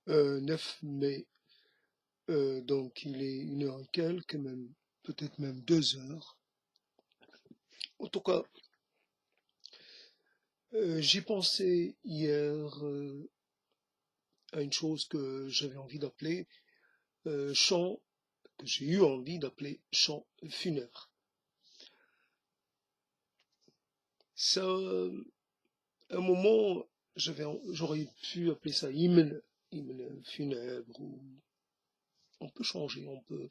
9 mai, donc il est 1 heure et quelques, même, peut-être même 2 heures. En tout cas, j'ai pensé hier à une chose que j'avais envie d'appeler chant, que j'ai eu envie d'appeler chant funèbre. Ça, à un moment, j'aurais pu appeler ça hymne funèbre, ou on peut changer, on peut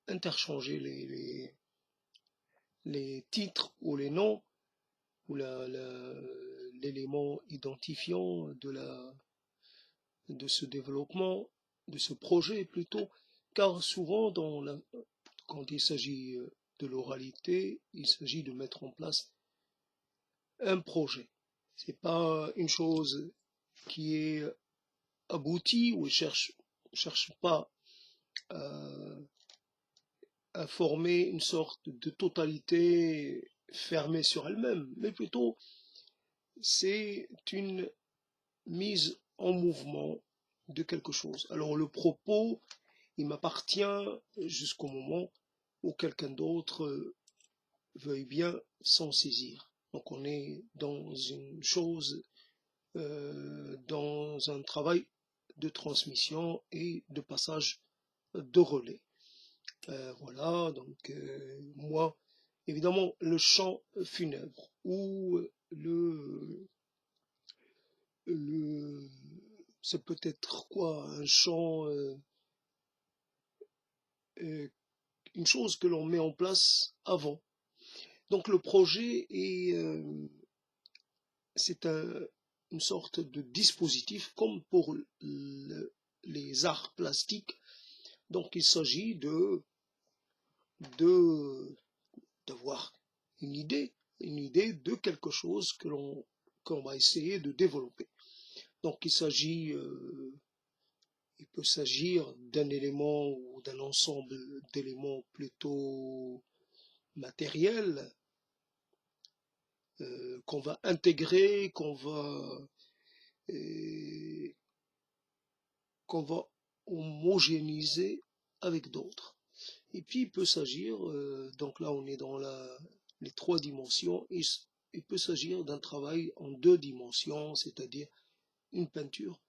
interchanger les titres ou les noms ou l'élément identifiant de ce développement, de ce projet plutôt, car souvent quand il s'agit de l'oralité, il s'agit de mettre en place un projet. C'est pas une chose qui est aboutie ou cherche pas à, à former une sorte de totalité fermée sur elle-même, mais plutôt c'est une mise en mouvement de quelque chose. Alors le propos, il m'appartient jusqu'au moment où quelqu'un d'autre veuille bien s'en saisir. Donc on est dans une chose, dans un travail de transmission et de passage de relais. Voilà, donc moi, évidemment, le chant funèbre ou le c'est peut-être quoi, un chant, euh, une chose que l'on met en place avant. Donc le projet c'est une sorte de dispositif comme pour les arts plastiques. Donc il s'agit de d'avoir une idée de quelque chose qu'on va essayer de développer. Donc il peut s'agir d'un élément ou d'un ensemble d'éléments plutôt matériels qu'on va intégrer, euh, qu'on va homogénéiser avec d'autres. Et puis il peut s'agir, donc là on est dans les trois dimensions, il peut s'agir d'un travail en deux dimensions, c'est-à-dire une peinture,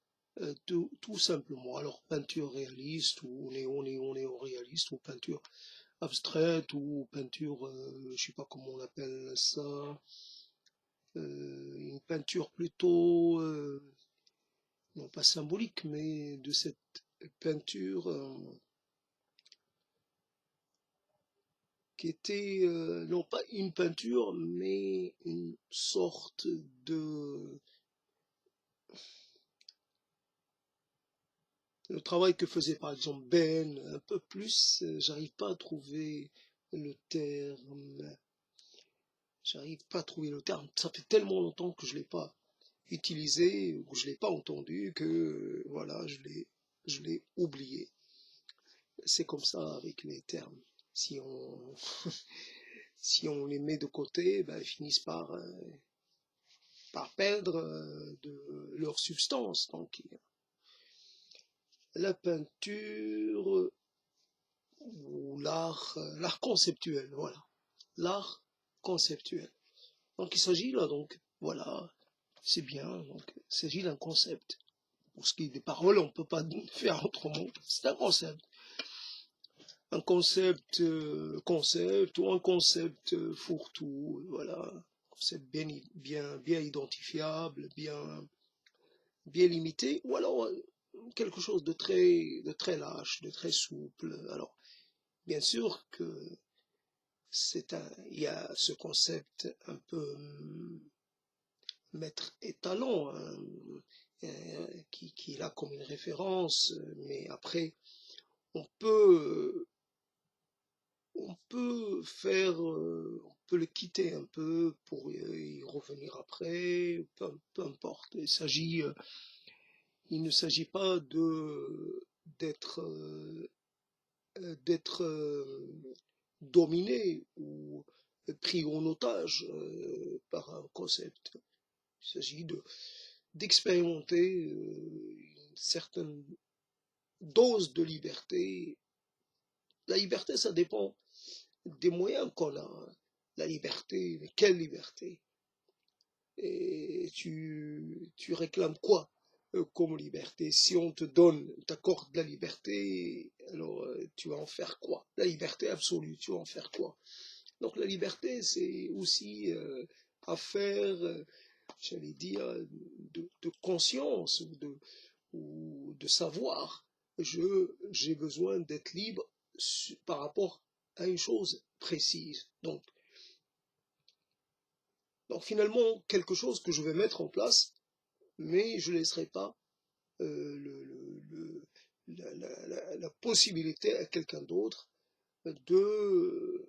tout simplement. Alors peinture réaliste ou néo-réaliste ou peinture abstraite ou peinture, je sais pas comment on appelle ça, une peinture plutôt, non pas symbolique, mais de cette peinture qui était non pas une peinture, mais une sorte de le travail que faisait par exemple Ben, un peu plus, j'arrive pas à trouver le terme, j'arrive pas à trouver le terme. Ça fait tellement longtemps que je l'ai pas utilisé ou je l'ai pas entendu que voilà, je l'ai oublié. C'est comme ça avec les termes. Si on si on les met de côté, ben, ils finissent par perdre de leur substance. Donc, la peinture ou l'art conceptuel, voilà, l'art conceptuel. Donc, il s'agit là, donc, voilà, c'est bien, donc, il s'agit d'un concept. Pour ce qui est des paroles, on ne peut pas faire autrement, c'est un concept. Un concept, concept ou un concept fourre-tout, voilà, concept bien identifiable, bien limité, ou alors quelque chose de très lâche, de très souple. Alors, bien sûr que il y a ce concept un peu maître étalon, hein, qui est là comme une référence, mais après, on peut, on peut le quitter un peu pour y revenir après, peu importe. Il ne s'agit pas d'être dominé ou pris en otage par un concept. Il s'agit d'expérimenter certaine dose de liberté. La liberté, ça dépend des moyens qu'on a. La liberté, mais quelle liberté? Et tu réclames quoi comme liberté? Si on te donne, t'accorde la liberté, alors tu vas en faire quoi? La liberté absolue, tu vas en faire quoi? Donc la liberté, c'est aussi affaire, j'allais dire, de conscience ou de savoir. J'ai besoin d'être libre par rapport à une chose précise. Donc finalement, quelque chose que je vais mettre en place, mais je ne laisserai pas la possibilité à quelqu'un d'autre de,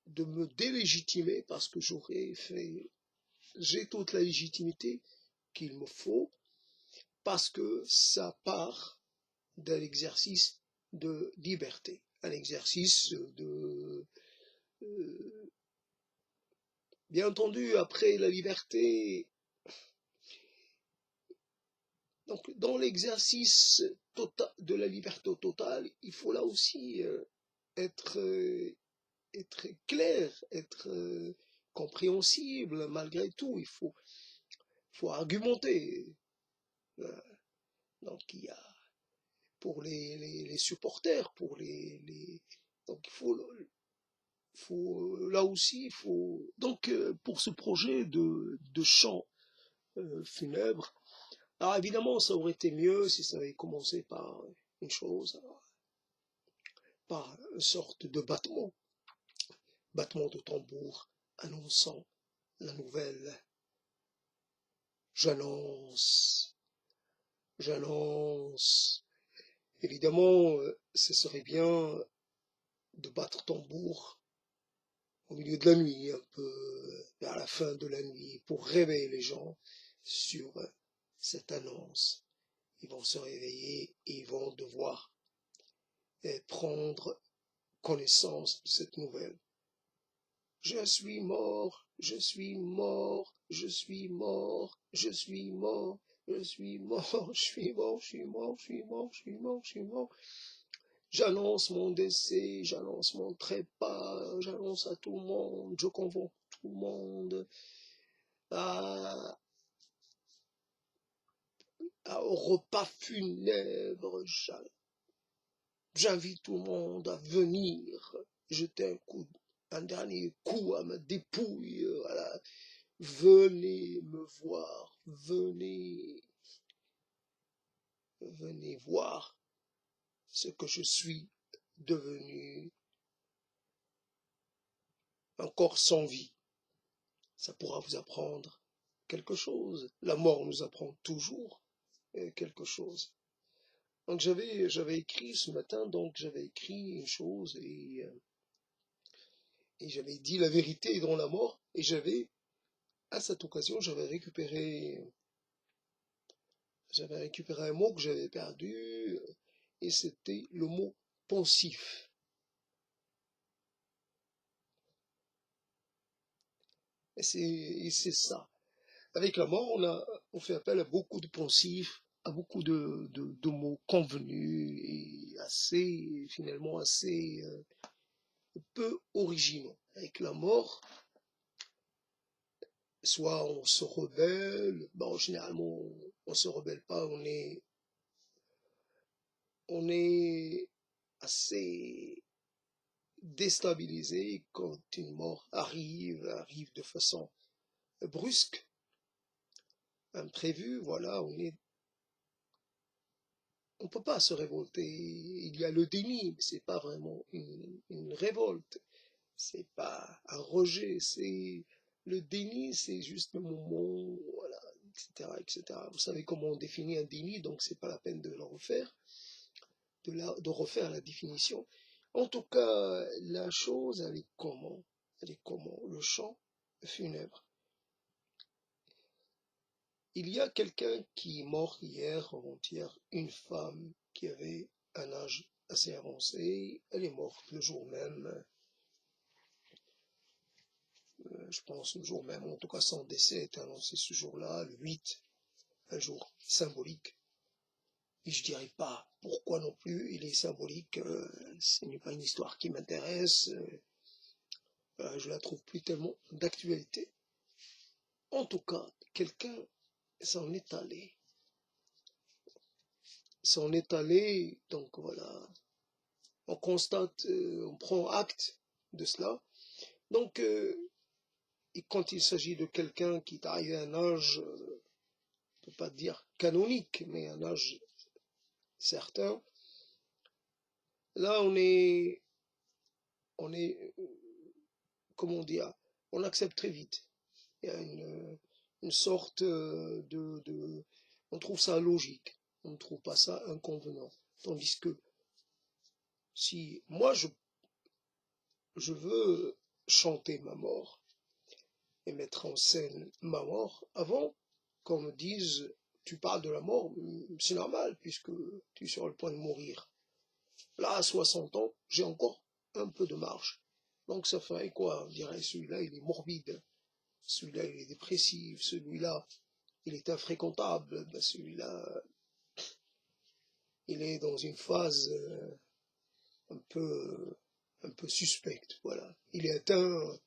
de me délégitimer parce que j'ai toute la légitimité qu'il me faut parce que ça part d'un exercice de liberté, un exercice euh, bien entendu, après la liberté, donc dans l'exercice total de la liberté totale, il faut là aussi être, être clair, être compréhensible malgré tout. Faut argumenter. Euh, Donc il y a pour les supporters, donc là aussi il faut donc pour ce projet de chant funèbre. Alors évidemment, ça aurait été mieux si ça avait commencé par une chose, par une sorte de battement de tambour annonçant la nouvelle. J'annonce, j'annonce. Évidemment, ce serait bien de battre tambour au milieu de la nuit, un peu vers la fin de la nuit, pour réveiller les gens sur cette annonce. Ils vont se réveiller et ils vont devoir prendre connaissance de cette nouvelle. Je suis mort, je suis mort, je suis mort, je suis mort, je suis mort, je suis mort, je suis mort, je suis mort, je suis mort, je suis mort. J'annonce mon décès, j'annonce mon trépas, j'annonce à tout le monde, je convoque tout le monde à, au repas funèbre. J'invite tout le monde à venir jeter un dernier coup à ma dépouille. Voilà. Venez me voir, venez voir ce que je suis devenu, un corps sans vie. Ça pourra vous apprendre quelque chose. La mort nous apprend toujours quelque chose. Donc j'avais écrit ce matin, donc j'avais écrit une chose et j'avais dit la vérité est dans la mort et à cette occasion j'avais récupéré un mot que j'avais perdu et c'était le mot pensif. Et c'est ça. Avec la mort, on fait appel à beaucoup de pensifs, à beaucoup de mots convenus et finalement assez peu originaux. Avec la mort, soit on se rebelle, bon, généralement, on se rebelle pas, on est assez déstabilisé quand une mort arrive de façon brusque, imprévue, voilà, on peut pas se révolter. Il y a le déni, mais c'est pas vraiment une révolte, c'est pas un rejet, c'est le déni, c'est juste le moment, voilà, etc., etc. Vous savez comment on définit un déni, donc c'est pas la peine de le refaire, de refaire la définition. En tout cas, la chose, elle est comment? Elle est comment? Le chant funèbre. Il y a quelqu'un qui est mort hier, avant-hier, une femme qui avait un âge assez avancé. Elle est morte le jour même, je pense le jour même, en tout cas son décès est annoncé ce jour-là, le 8. un jour symbolique. Et je dirais pas pourquoi non plus il est symbolique, ce n'est pas une histoire qui m'intéresse, je la trouve plus tellement d'actualité. En tout cas, quelqu'un s'en est allé. S'en est allé, donc voilà, on constate, on prend acte de cela. Donc, et quand il s'agit de quelqu'un qui est arrivé à un âge, on ne peut pas dire canonique, mais un âge certain, là on est, comment dire, on accepte très vite. Il y a une sorte on trouve ça logique, on ne trouve pas ça inconvenant. Tandis que si moi je veux chanter ma mort et mettre en scène ma mort, avant qu'on me dise tu parles de la mort, c'est normal puisque tu es sur le point de mourir. Là, à 60 ans, j'ai encore un peu de marge. Donc ça ferait quoi? On dirait celui-là, il est morbide, celui-là, il est dépressif, celui-là, il est infréquentable, ben, celui-là, il est dans une phase un peu, un peu suspecte. Voilà. Il est atteint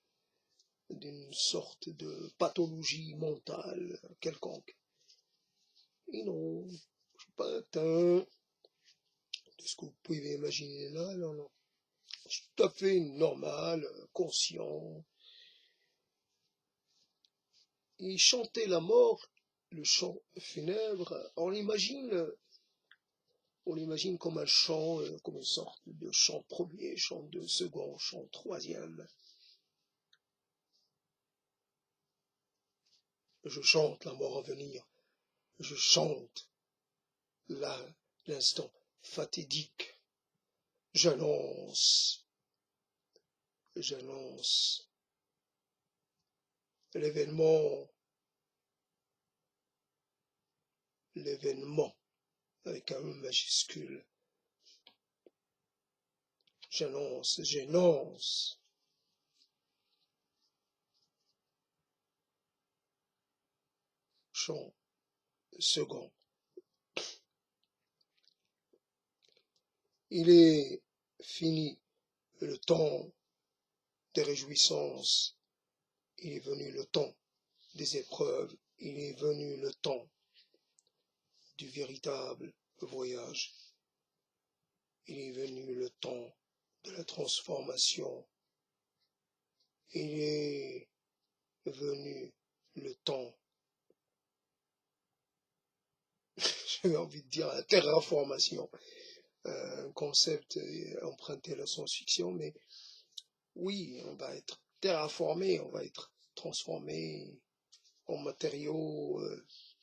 d'une sorte de pathologie mentale quelconque. Et non, je ne suis pas atteint de ce que vous pouvez imaginer là, non, non. Je suis tout à fait normal, conscient. Et chanter la mort, le chant funèbre, on l'imagine comme un chant, comme une sorte de chant premier, chant deux, second, chant troisième. Je chante la mort à venir, je chante l'instant fatidique, j'annonce l'événement, l'événement avec un E majuscule, j'énonce, chant second. Il est fini le temps des réjouissances, il est venu le temps des épreuves, il est venu le temps du véritable voyage, il est venu le temps de la transformation, il est venu le temps, j'ai envie de dire la terraformation, un concept emprunté à la science-fiction, mais oui, on va être terraformé, on va être transformé en matériaux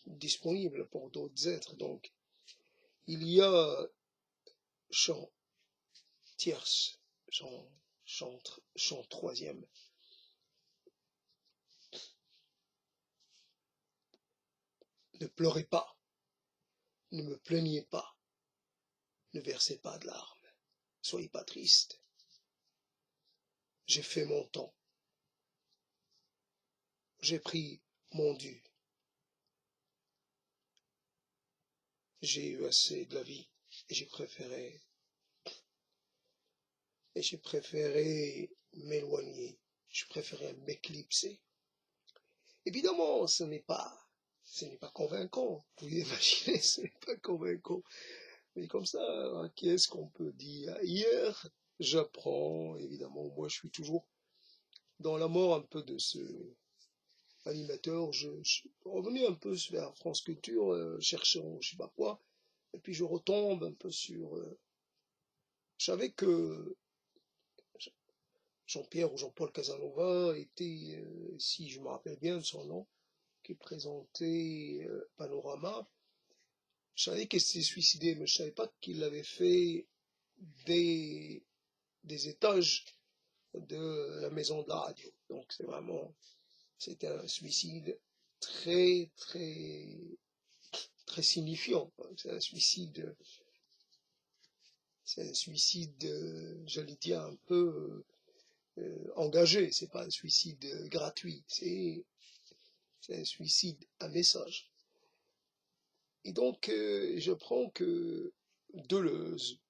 disponibles pour d'autres êtres. Donc, il y a chant tierce, chant troisième. Ne pleurez pas, ne me plaignez pas, ne versez pas de larmes, soyez pas tristes. J'ai fait mon temps, j'ai pris mon dû, j'ai eu assez de la vie et j'ai préféré m'éloigner, j'ai préféré m'éclipser. Évidemment, ce n'est pas convaincant. Vous pouvez imaginer, ce n'est pas convaincant. Mais comme ça, qu'est-ce qu'on peut dire? Hier, j'apprends, évidemment, moi je suis toujours dans la mort un peu de ce animateur. Je suis revenu un peu vers France Culture, cherchant je sais pas quoi, et puis je retombe un peu sur... je savais que Jean-Pierre ou Jean-Paul Casanova était, si je me rappelle bien de son nom, qui présentait Panorama. Je savais qu'il s'était suicidé, mais je ne savais pas qu'il l'avait fait des étages de la maison de la radio. Donc c'était un suicide très, très, très signifiant. C'est un suicide, j'allais dire, un peu engagé. C'est pas un suicide gratuit. C'est un suicide à message. Et donc, j'apprends que Deleuze,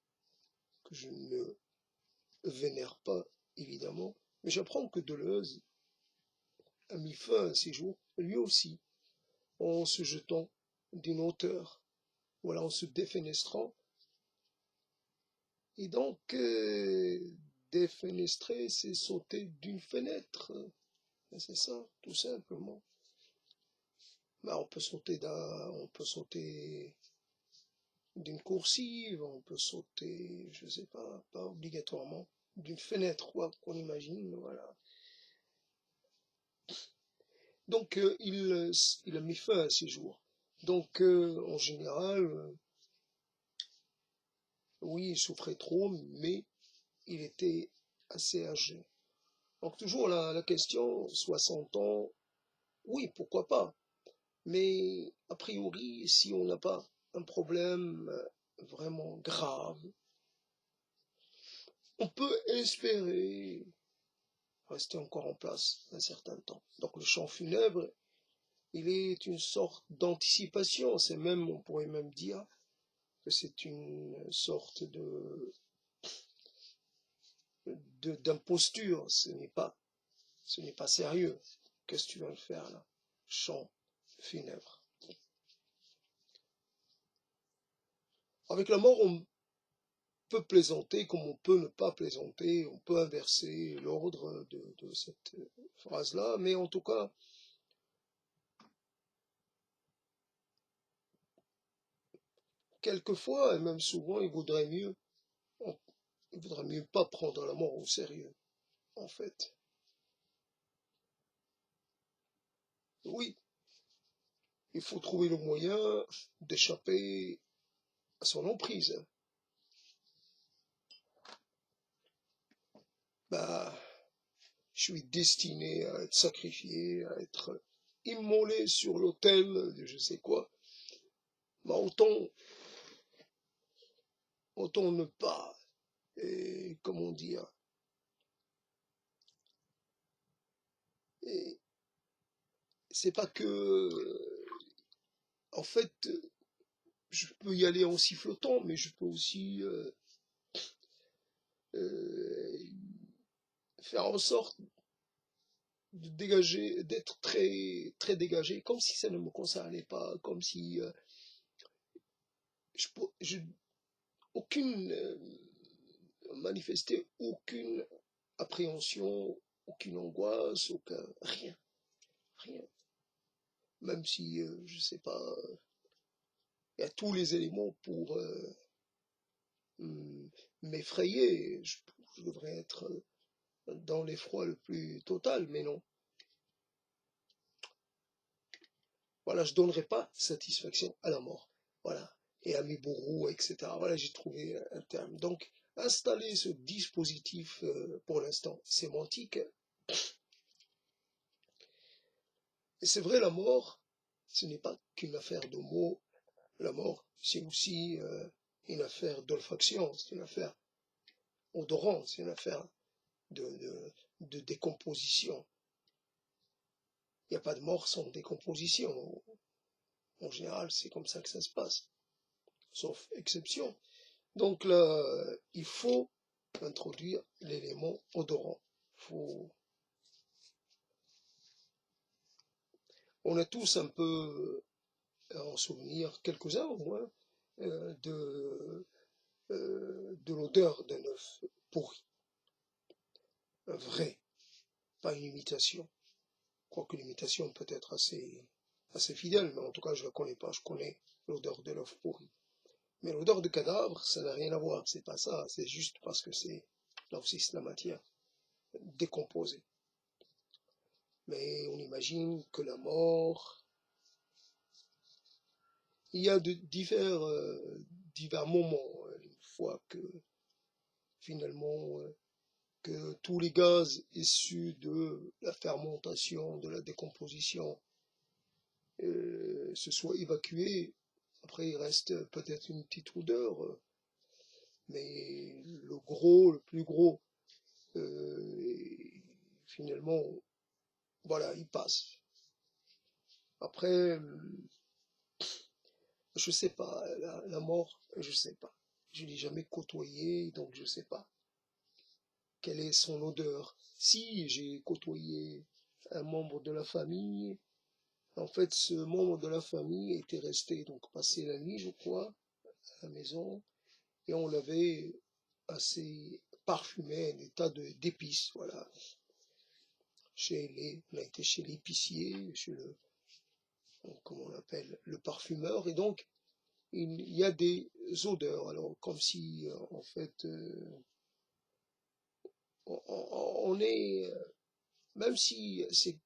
que je ne vénère pas évidemment, mais j'apprends que Deleuze a mis fin à ses jours, lui aussi, en se jetant d'une hauteur, voilà, en se défenestrant. Et donc, défenestrer, c'est sauter d'une fenêtre. C'est ça, tout simplement. Bah, on peut sauter d'une coursive, on peut sauter, je sais pas obligatoirement d'une fenêtre, quoi, qu'on imagine, voilà. Donc, il a mis fin à ses jours. Donc, en général, oui, il souffrait trop, mais il était assez âgé. Donc, toujours la question, 60 ans, oui, pourquoi pas. Mais, a priori, si on n'a pas un problème vraiment grave, on peut espérer rester encore en place un certain temps. Donc, le chant funèbre, il est une sorte d'anticipation. C'est même, on pourrait même dire que c'est une sorte d'imposture. Ce n'est pas sérieux. Qu'est-ce que tu vas me faire là? Chant funèbre. Avec la mort, on peut plaisanter comme on peut ne pas plaisanter. On peut inverser l'ordre de cette phrase-là. Mais en tout cas, quelquefois, et même souvent, il vaudrait mieux pas prendre la mort au sérieux, en fait. Oui, il faut trouver le moyen d'échapper à son emprise. Bah, je suis destiné à être sacrifié, à être immolé sur l'autel de je sais quoi. Bah, autant ne pas, et comment dire, et c'est pas que, en fait, je peux y aller en sifflotant, mais je peux aussi euh, faire en sorte de dégager, d'être très, très dégagé, comme si ça ne me concernait pas, comme si je aucune manifester aucune appréhension, aucune angoisse, aucun rien, rien. Même si je sais pas, il y a tous les éléments pour m'effrayer. Je devrais être dans l'effroi le plus total, mais non. Voilà, je donnerai pas satisfaction à la mort. Voilà. Et à mes bourreaux, etc. Voilà, j'ai trouvé un terme. Donc, installer ce dispositif, pour l'instant, sémantique. Et c'est vrai, la mort, ce n'est pas qu'une affaire de mots. La mort, c'est aussi une affaire d'olfaction, c'est une affaire odorante, c'est une affaire de décomposition. Il n'y a pas de mort sans décomposition. En général, c'est comme ça que ça se passe, sauf exception. Donc là, il faut introduire l'élément odorant. Faut... On a tous un peu en souvenir, quelques-uns au moins, de l'odeur d'un œuf pourri, un vrai, pas une imitation. Quoique l'imitation peut être assez fidèle, mais en tout cas je ne la connais pas, je connais l'odeur de l'œuf pourri. Mais l'odeur de cadavre, ça n'a rien à voir, c'est pas ça, c'est juste parce que là aussi c'est la matière décomposée. Mais on imagine que la mort, il y a divers moments, une fois que finalement que tous les gaz issus de la fermentation, de la décomposition, se soient évacués. Après, il reste peut-être une petite odeur, mais le plus gros, finalement, voilà, il passe. Après, Je sais pas, la mort, je sais pas. Je l'ai jamais côtoyé, donc je sais pas quelle est son odeur. Si j'ai côtoyé un membre de la famille, en fait, ce membre de la famille était resté donc passer la nuit, je crois, à la maison, et on l'avait assez parfumé, un état d'épices, voilà. On a été chez l'épicier, chez le, comment on l'appelle, le parfumeur, et donc il y a des odeurs. Alors, comme si, en fait, on est, même si c'est,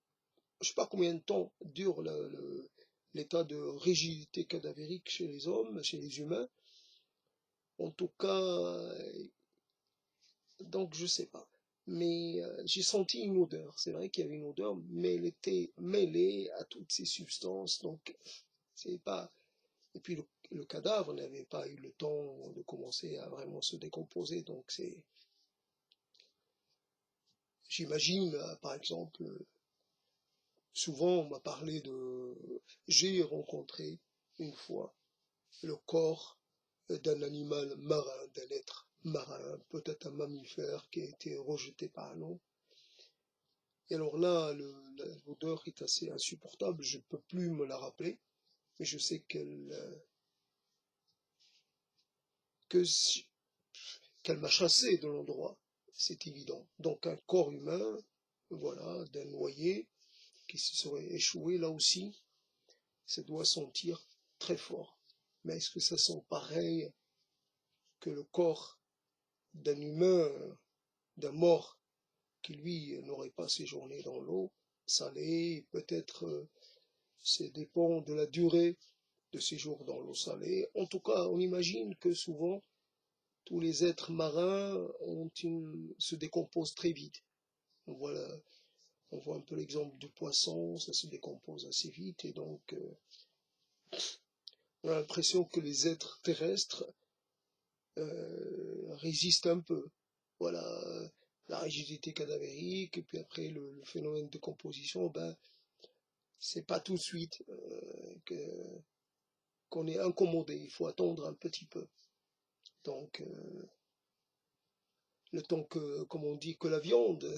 je sais pas combien de temps dure l'état de rigidité cadavérique chez les hommes, chez les humains, en tout cas, donc je sais pas. Mais j'ai senti une odeur. C'est vrai qu'il y avait une odeur, mais elle était mêlée à toutes ces substances. Donc c'est pas. Et puis le cadavre n'avait pas eu le temps de commencer à vraiment se décomposer. Donc c'est. J'imagine, par exemple, souvent on m'a parlé de. J'ai rencontré une fois le corps d'un animal marin, d'un être marin, peut-être un mammifère qui a été rejeté par l'eau. Et alors là, l'odeur est assez insupportable, je ne peux plus me la rappeler, mais je sais que qu'elle m'a chassé de l'endroit, c'est évident. Donc un corps humain, voilà, d'un noyé qui se serait échoué là aussi, ça doit sentir très fort. Mais est-ce que ça sent pareil que le corps d'un humain, d'un mort qui lui n'aurait pas séjourné dans l'eau salée, peut-être ça dépend de la durée de séjour dans l'eau salée. En tout cas, on imagine que souvent, tous les êtres marins se décomposent très vite. Voilà, on voit un peu l'exemple du poisson, ça se décompose assez vite, et donc on a l'impression que les êtres terrestres résistent un peu. Voilà, la rigidité cadavérique, et puis après le phénomène de décomposition, ben, c'est pas tout de suite qu'on est incommodé, il faut attendre un petit peu. Donc, le temps que, comme on dit, que la viande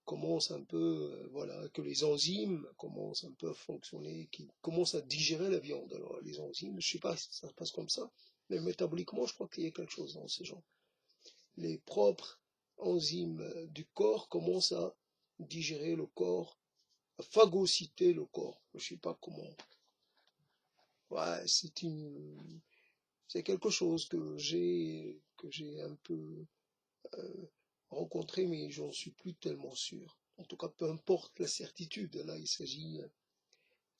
commence un peu, voilà, que les enzymes commencent un peu à fonctionner, qui commencent à digérer la viande. Alors, les enzymes, je sais pas si ça se passe comme ça, mais métaboliquement, je crois qu'il y a quelque chose dans ces gens. Les propres enzymes du corps commencent à digérer le corps, à phagocyter le corps. Je sais pas comment. Ouais, c'est quelque chose que j'ai un peu rencontré, mais j'en suis plus tellement sûr. En tout cas, peu importe la certitude, là, il s'agit.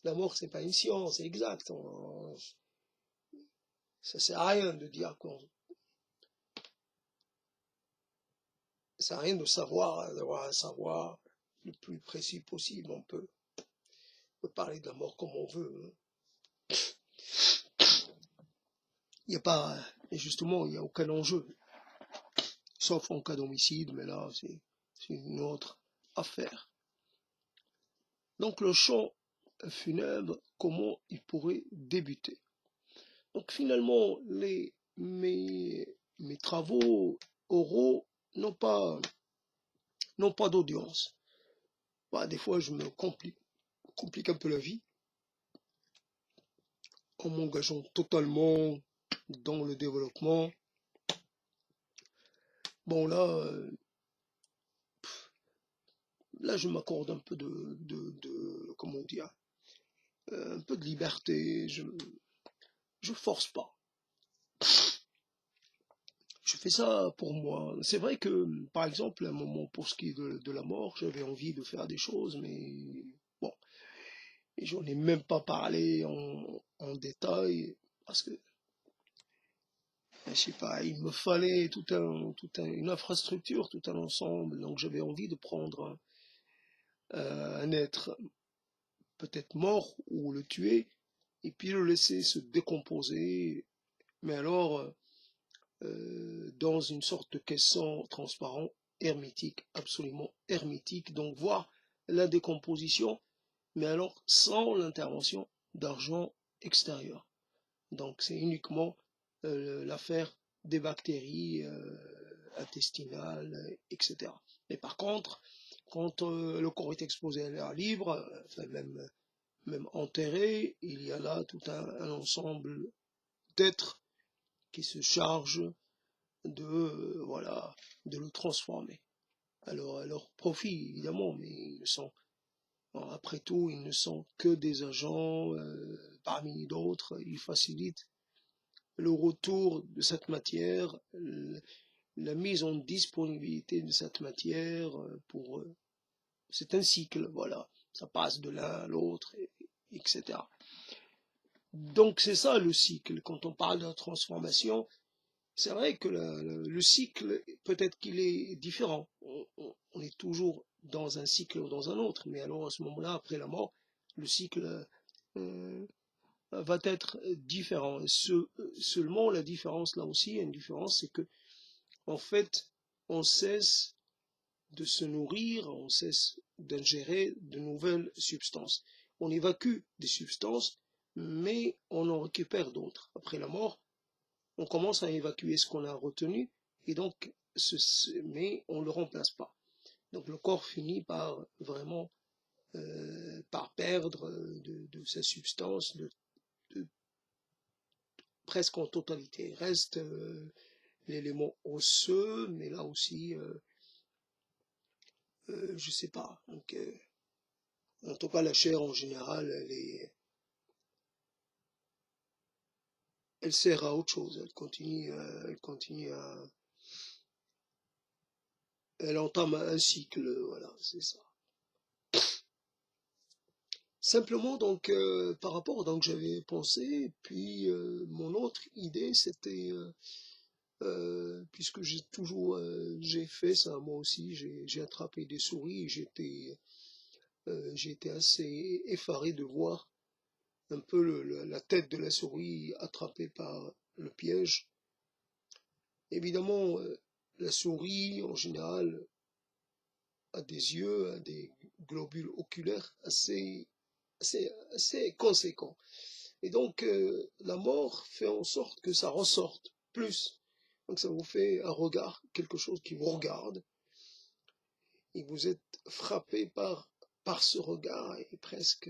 La mort, c'est pas une science, c'est exact. Ça sert à rien de dire qu'on. Ça sert à rien de savoir, d'avoir un savoir le plus précis possible. On peut parler de la mort comme on veut. Il n'y a pas, et justement, il n'y a aucun enjeu, sauf en cas d'homicide, mais là, c'est une autre affaire. Donc, le chant funèbre, comment il pourrait débuter? Donc finalement, mes travaux oraux n'ont pas d'audience. Bah, des fois, je me complique un peu la vie en m'engageant totalement dans le développement. Bon, là, je m'accorde un peu comment dire, un peu de liberté. Je force pas. Je fais ça pour moi. C'est vrai que, par exemple, à un moment, pour ce qui est de la mort, j'avais envie de faire des choses, mais bon, et j'en ai même pas parlé en détail, parce que, je sais pas, il me fallait une infrastructure, tout un ensemble, donc j'avais envie de prendre un être peut-être mort ou le tuer, et puis le laisser se décomposer, mais alors dans une sorte de caisson transparent, hermétique, absolument hermétique, donc voir la décomposition, mais alors sans l'intervention d'argent extérieur. Donc c'est uniquement l'affaire des bactéries intestinales, etc. Mais par contre, quand le corps est exposé à l'air libre, enfin même enterré, il y a là tout un ensemble d'êtres qui se chargent de voilà de le transformer. Alors à leur profit évidemment, mais ils ne sont après tout ils ne sont que des agents parmi d'autres. Ils facilitent le retour de cette matière, la mise en disponibilité de cette matière pour c'est un cycle, voilà, ça passe de l'un à l'autre, etc. Donc c'est ça le cycle. Quand on parle de la transformation, c'est vrai que le cycle, peut-être qu'il est différent. On est toujours dans un cycle ou dans un autre, mais alors à ce moment-là, après la mort, le cycle va être différent. Et seulement la différence, là aussi, il y a une différence, c'est que en fait, on cesse de se nourrir, on cesse d'ingérer de nouvelles substances. On évacue des substances, mais on en récupère d'autres. Après la mort, on commence à évacuer ce qu'on a retenu, et donc, mais on ne le remplace pas. Donc le corps finit par vraiment par perdre de sa substance de, presque en totalité. Il reste l'élément osseux, mais là aussi, je sais pas. Donc, en tout cas, la chair en général, elle sert à autre chose. Elle continue elle entame un cycle. Voilà, c'est ça. Simplement, donc, par rapport, donc, j'avais pensé, puis mon autre idée, c'était, puisque j'ai fait ça, moi aussi, j'ai attrapé des souris, j'ai été assez effaré de voir un peu la tête de la souris attrapée par le piège. Évidemment, la souris, en général, a des yeux, a des globules oculaires assez conséquents. Et donc, la mort fait en sorte que ça ressorte plus. Donc, ça vous fait un regard, quelque chose qui vous regarde, et vous êtes frappé par ce regard, et presque,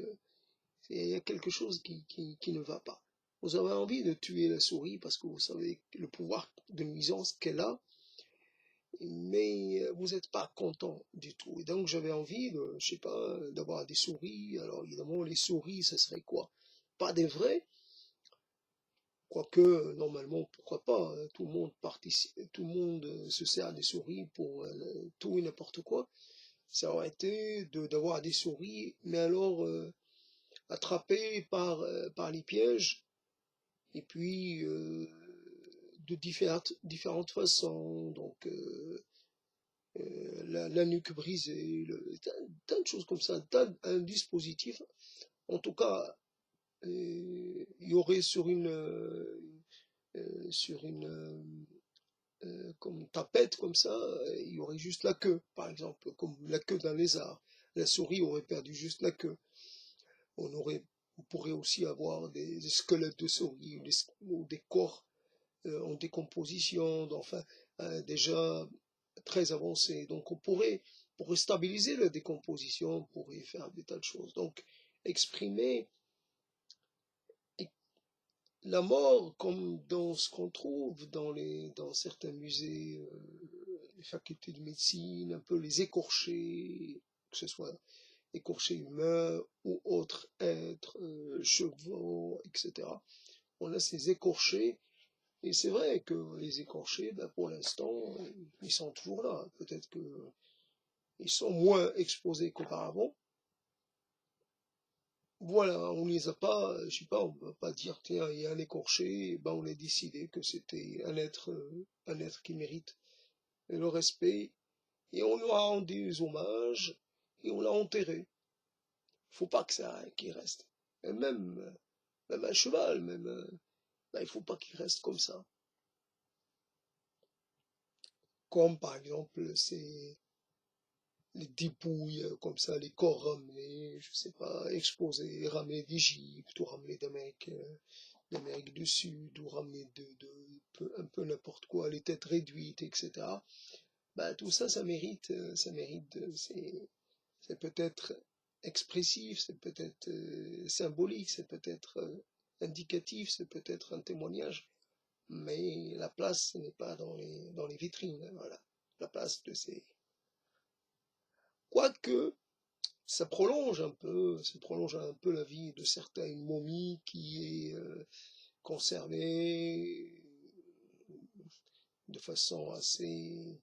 il y a quelque chose qui ne va pas. Vous avez envie de tuer la souris parce que vous savez le pouvoir de nuisance qu'elle a, mais vous n'êtes pas content du tout. Et donc j'avais envie de, je sais pas, d'avoir des souris. Alors évidemment, les souris, ça serait quoi? Pas des vrais, quoique normalement, pourquoi pas, tout le monde participe, tout le monde se sert des souris pour tout et n'importe quoi. Ça aurait été d'avoir des souris, mais alors attrapées par les pièges, et puis de différentes façons. Donc la nuque brisée, tas de choses comme ça, un dispositif. En tout cas, il y aurait sur une comme tapette comme ça, il y aurait juste la queue, par exemple, comme la queue d'un lézard. La souris aurait perdu juste la queue. On pourrait aussi avoir des squelettes de souris ou des corps en décomposition, enfin, déjà très avancés. Donc pour stabiliser la décomposition, on pourrait faire des tas de choses. Donc exprimer la mort comme dans ce qu'on trouve dans certains musées, les facultés de médecine, un peu les écorchés, que ce soit écorchés humains ou autres êtres, chevaux, etc. On a ces écorchés. Et c'est vrai que les écorchés, ben, pour l'instant, ils sont toujours là. Peut-être qu'ils sont moins exposés qu'auparavant. Voilà, on les a pas, je sais pas, on ne va pas dire, tiens, il y a un écorché, ben on a décidé que c'était un être qui mérite le respect, et on lui a rendu des hommages, et on l'a enterré. Faut pas que ça, qu'il reste. Et même un cheval, même, ben, il faut pas qu'il reste comme ça. Comme par exemple, les dépouilles comme ça, les corps ramenés, je sais pas, exposés, ramenés d'Égypte ou ramenés d'Amérique du Sud, ou ramener un peu n'importe quoi, les têtes réduites, etc. Bah, tout ça, c'est peut-être expressif, c'est peut-être symbolique, c'est peut-être indicatif, c'est peut-être un témoignage, mais la place n'est pas dans les vitrines, hein, voilà. La place de ces... Quoique, ça prolonge un peu la vie de certaines momies qui est conservée de façon assez...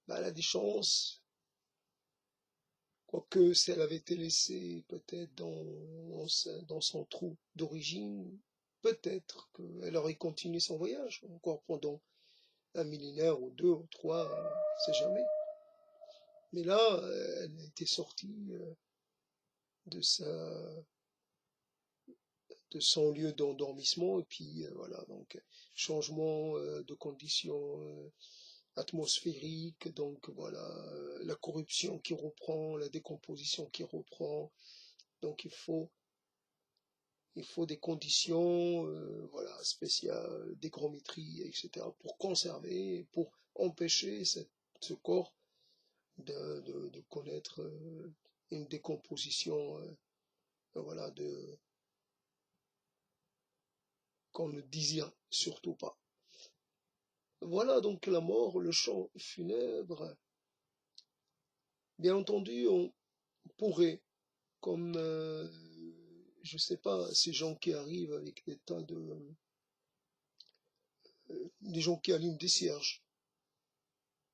Bah, elle a des chances, quoique si elle avait été laissée peut-être dans son trou d'origine, peut-être qu'elle aurait continué son voyage encore pendant un millénaire ou deux ou trois, on ne sait jamais. Mais là, elle a été sortie de sa, de son lieu d'endormissement et puis voilà, donc changement de conditions atmosphériques, donc voilà, la corruption qui reprend, la décomposition qui reprend, donc il faut des conditions voilà, spéciales, d'hygrométrie, etc., pour conserver, pour empêcher ce corps de connaître une décomposition voilà, qu'on ne désire surtout pas. Voilà donc la mort, le chant funèbre. Bien entendu, on pourrait, comme je sais pas, ces gens qui arrivent avec des tas des gens qui allument des cierges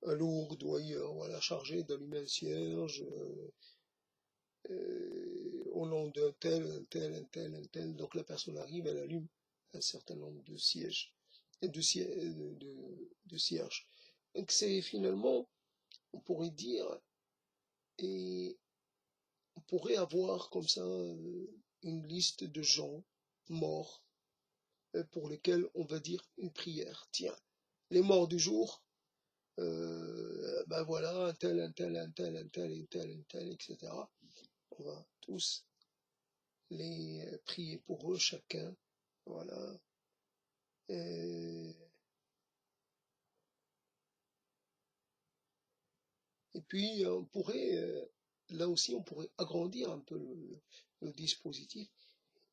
à Lourdes ou ailleurs, voilà, chargés d'allumer un cierge au nom d'un tel, un tel, un tel, un tel. Donc la personne arrive, elle allume un certain nombre de sièges, de cierges. Donc c'est finalement, on pourrait dire, et on pourrait avoir comme ça une liste de gens morts pour lesquels on va dire une prière. Tiens, les morts du jour, ben voilà, un tel, un tel, un tel, un tel, un tel, un tel, etc. On va tous les prier pour eux chacun. Voilà. Et, et puis on pourrait, là aussi, on pourrait agrandir un peu le dispositif.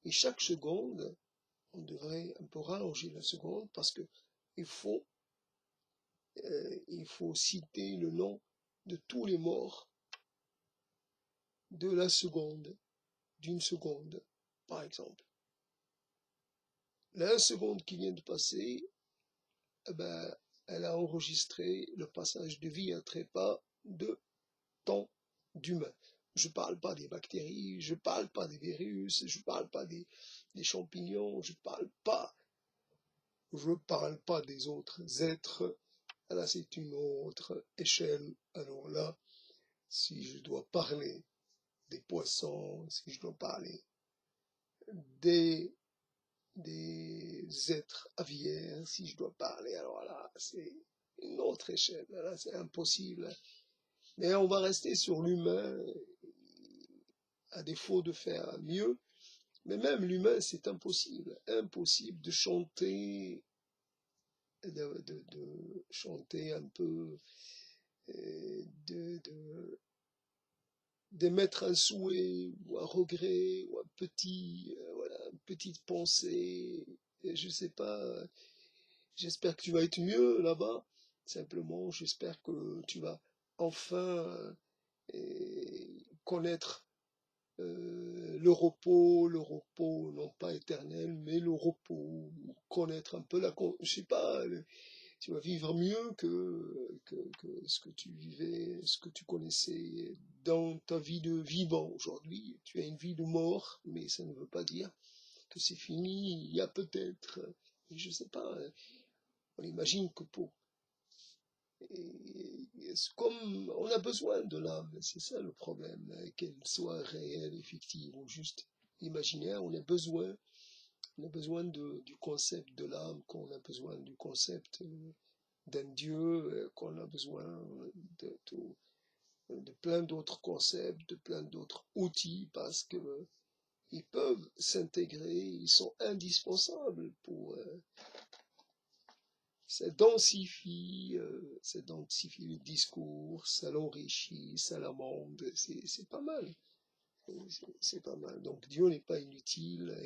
Et chaque seconde, on devrait un peu rallonger la seconde parce que il faut, il faut citer le nom de tous les morts de la seconde, d'une seconde, par exemple. La seconde qui vient de passer, eh ben, elle a enregistré le passage de vie à trépas de tant d'humains. Je ne parle pas des bactéries, je ne parle pas des virus, je ne parle pas des champignons, je parle pas des autres êtres. Là, c'est une autre échelle. Alors là, si je dois parler des poissons, si je dois parler des, des êtres aviaires, si je dois parler, alors là, c'est une autre échelle. Là, c'est impossible. Mais on va rester sur l'humain, à défaut de faire mieux. Mais même l'humain, c'est impossible. Impossible de chanter, de chanter un peu, de d'émettre un souhait ou un regret ou un petit, voilà, une petite pensée. Et je sais pas, j'espère que tu vas être mieux là-bas. Simplement, j'espère que tu vas enfin connaître le repos non pas éternel, mais le repos, connaître un peu je sais pas, tu vas vivre mieux que ce que tu vivais, ce que tu connaissais dans ta vie de vivant aujourd'hui. Tu as une vie de mort, mais ça ne veut pas dire que c'est fini. Il y a peut-être, je sais pas, on imagine que comme on a besoin de l'âme, c'est ça le problème, qu'elle soit réelle, effective ou juste imaginaire, on a besoin du concept de l'âme, qu'on a besoin du concept d'un Dieu, qu'on a besoin de, de plein d'autres concepts, de plein d'autres outils, parce que ils peuvent s'intégrer, ils sont indispensables pour ça densifie, le discours, ça l'enrichit, ça l'amende, c'est pas mal. C'est pas mal. Donc Dieu n'est pas inutile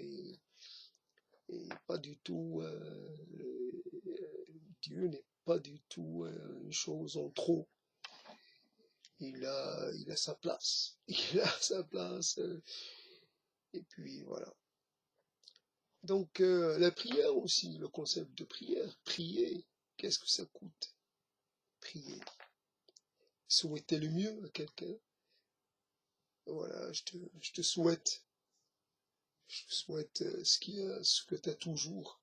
et pas du tout. Dieu n'est pas du tout une chose en trop. Il a sa place. Il a sa place. Et puis voilà. Donc la prière aussi, le concept de prière. Prier, qu'est-ce que ça coûte? Prier. Souhaiter le mieux à quelqu'un. Voilà, je te souhaite ce que tu as toujours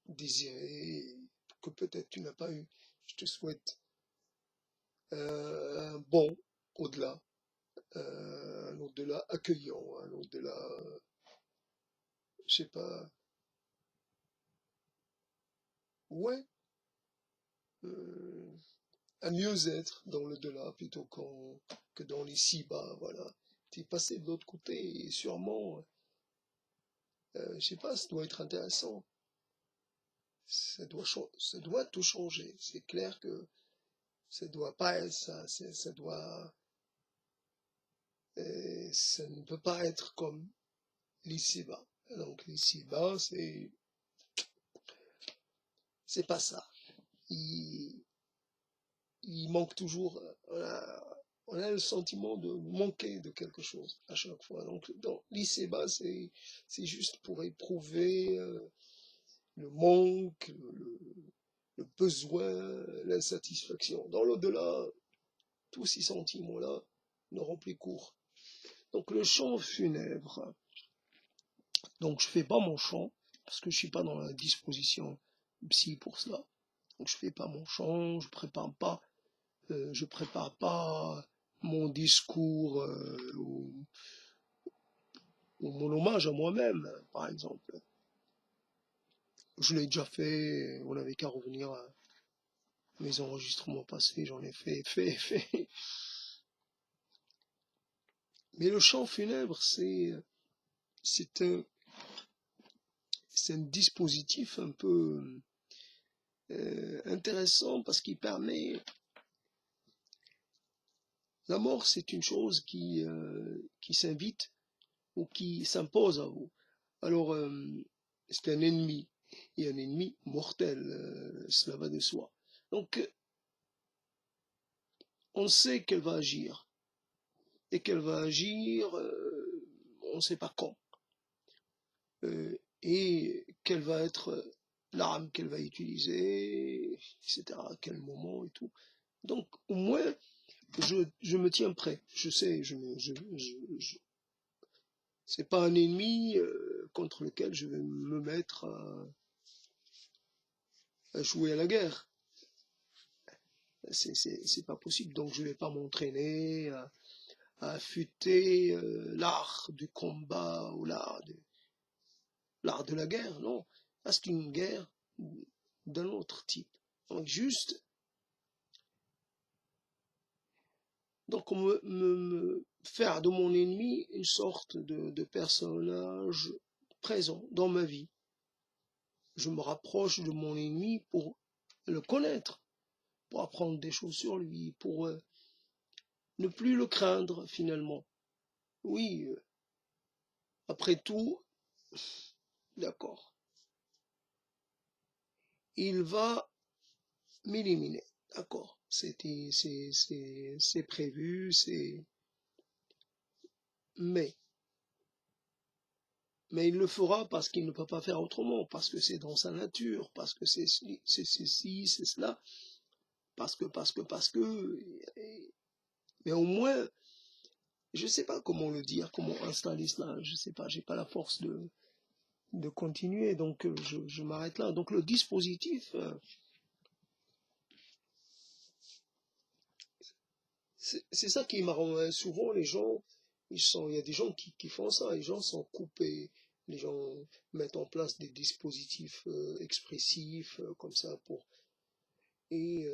désiré, que peut-être tu n'as pas eu. Je te souhaite un bon au-delà, un au-delà accueillant, un au-delà, je sais pas, ouais, euh, un mieux-être dans le-delà plutôt que dans les si-bas, voilà. Tu es passé de l'autre côté et sûrement, je sais pas, ça doit être intéressant. Ça doit tout changer. C'est clair que ça doit pas être ça, ça doit, ça ne peut pas être comme l'ici-bas. Donc l'ici-bas, c'est pas ça. Il, il manque toujours, on a le sentiment de manquer de quelque chose à chaque fois. Donc dans l'ici-bas, c'est juste pour éprouver le manque, le besoin, l'insatisfaction. Dans l'au-delà, tous ces sentiments-là n'auront plus cours. Donc le chant funèbre, donc je fais pas mon chant, parce que je suis pas dans la disposition psy pour cela. Donc je fais pas mon chant, je prépare pas mon discours ou mon hommage à moi-même, par exemple. Je l'ai déjà fait, on n'avait qu'à revenir à mes enregistrements passés, j'en ai fait. Mais le chant funèbre, c'est un, c'est un dispositif un peu intéressant parce qu'il permet. La mort, c'est une chose qui s'invite ou qui s'impose à vous. Alors, c'est un ennemi, et un ennemi mortel, cela va de soi. Donc, on sait qu'elle va agir, et qu'elle va agir, on ne sait pas quand, et quelle va être l'arme qu'elle va utiliser, etc., à quel moment et tout. Donc, au moins, je me tiens prêt. Je sais, c'est pas un ennemi contre lequel je vais me mettre à jouer à la guerre. C'est pas possible. Donc je vais pas m'entraîner à affûter l'art du combat ou l'art de la guerre. Non, là c'est une guerre d'un autre type. Donc juste, donc me faire de mon ennemi une sorte de personnage présent dans ma vie. Je me rapproche de mon ennemi pour le connaître, pour apprendre des choses sur lui, pour ne plus le craindre finalement. Oui, après tout, d'accord, il va m'éliminer, d'accord, c'est prévu, mais, mais il le fera parce qu'il ne peut pas faire autrement, parce que c'est dans sa nature, parce que c'est ceci, c'est cela, parce que, mais au moins, je sais pas comment le dire, comment installer cela, je sais pas, j'ai pas la force de continuer, donc je m'arrête là. Donc le dispositif, c'est ça qui est marrant, hein. Souvent les gens, il y a des gens qui font ça, les gens sont coupés, les gens mettent en place des dispositifs expressifs comme ça et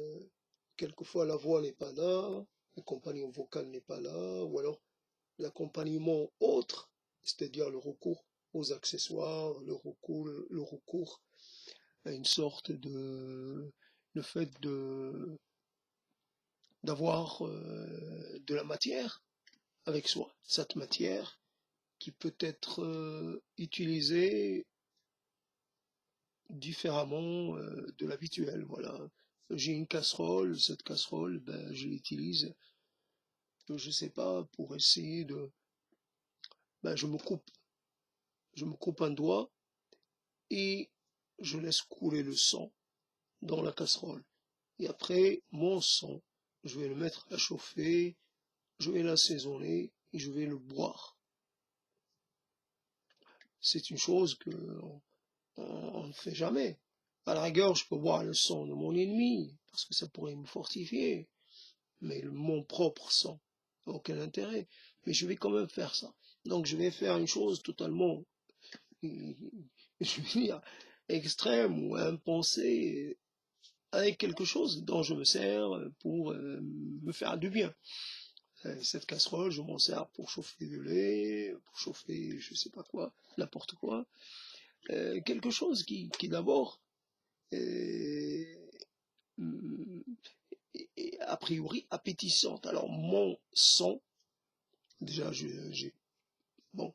quelquefois la voix n'est pas là, le compagnon vocal n'est pas là, ou alors l'accompagnement autre c'est-à-dire le recours aux accessoires, le recours à une sorte le fait d'avoir de la matière avec soi, cette matière qui peut être utilisée différemment de l'habituel. Voilà. J'ai une casserole, cette casserole, ben, je l'utilise, je sais pas, pour essayer ben, je me coupe un doigt et je laisse couler le sang dans la casserole. Et après, mon sang, je vais le mettre à chauffer, je vais l'assaisonner et je vais le boire. C'est une chose que on ne fait jamais. À la rigueur, je peux boire le sang de mon ennemi, parce que ça pourrait me fortifier, mais mon propre sang n'a aucun intérêt. Mais je vais quand même faire ça. Donc je vais faire une chose totalement, je vais dire, extrême ou impensée, avec quelque chose dont je me sers pour me faire du bien. Cette casserole, je m'en sers pour chauffer du lait, pour chauffer je sais pas quoi, n'importe quoi. Quelque chose qui d'abord est, a priori appétissante. Alors mon sang, déjà bon,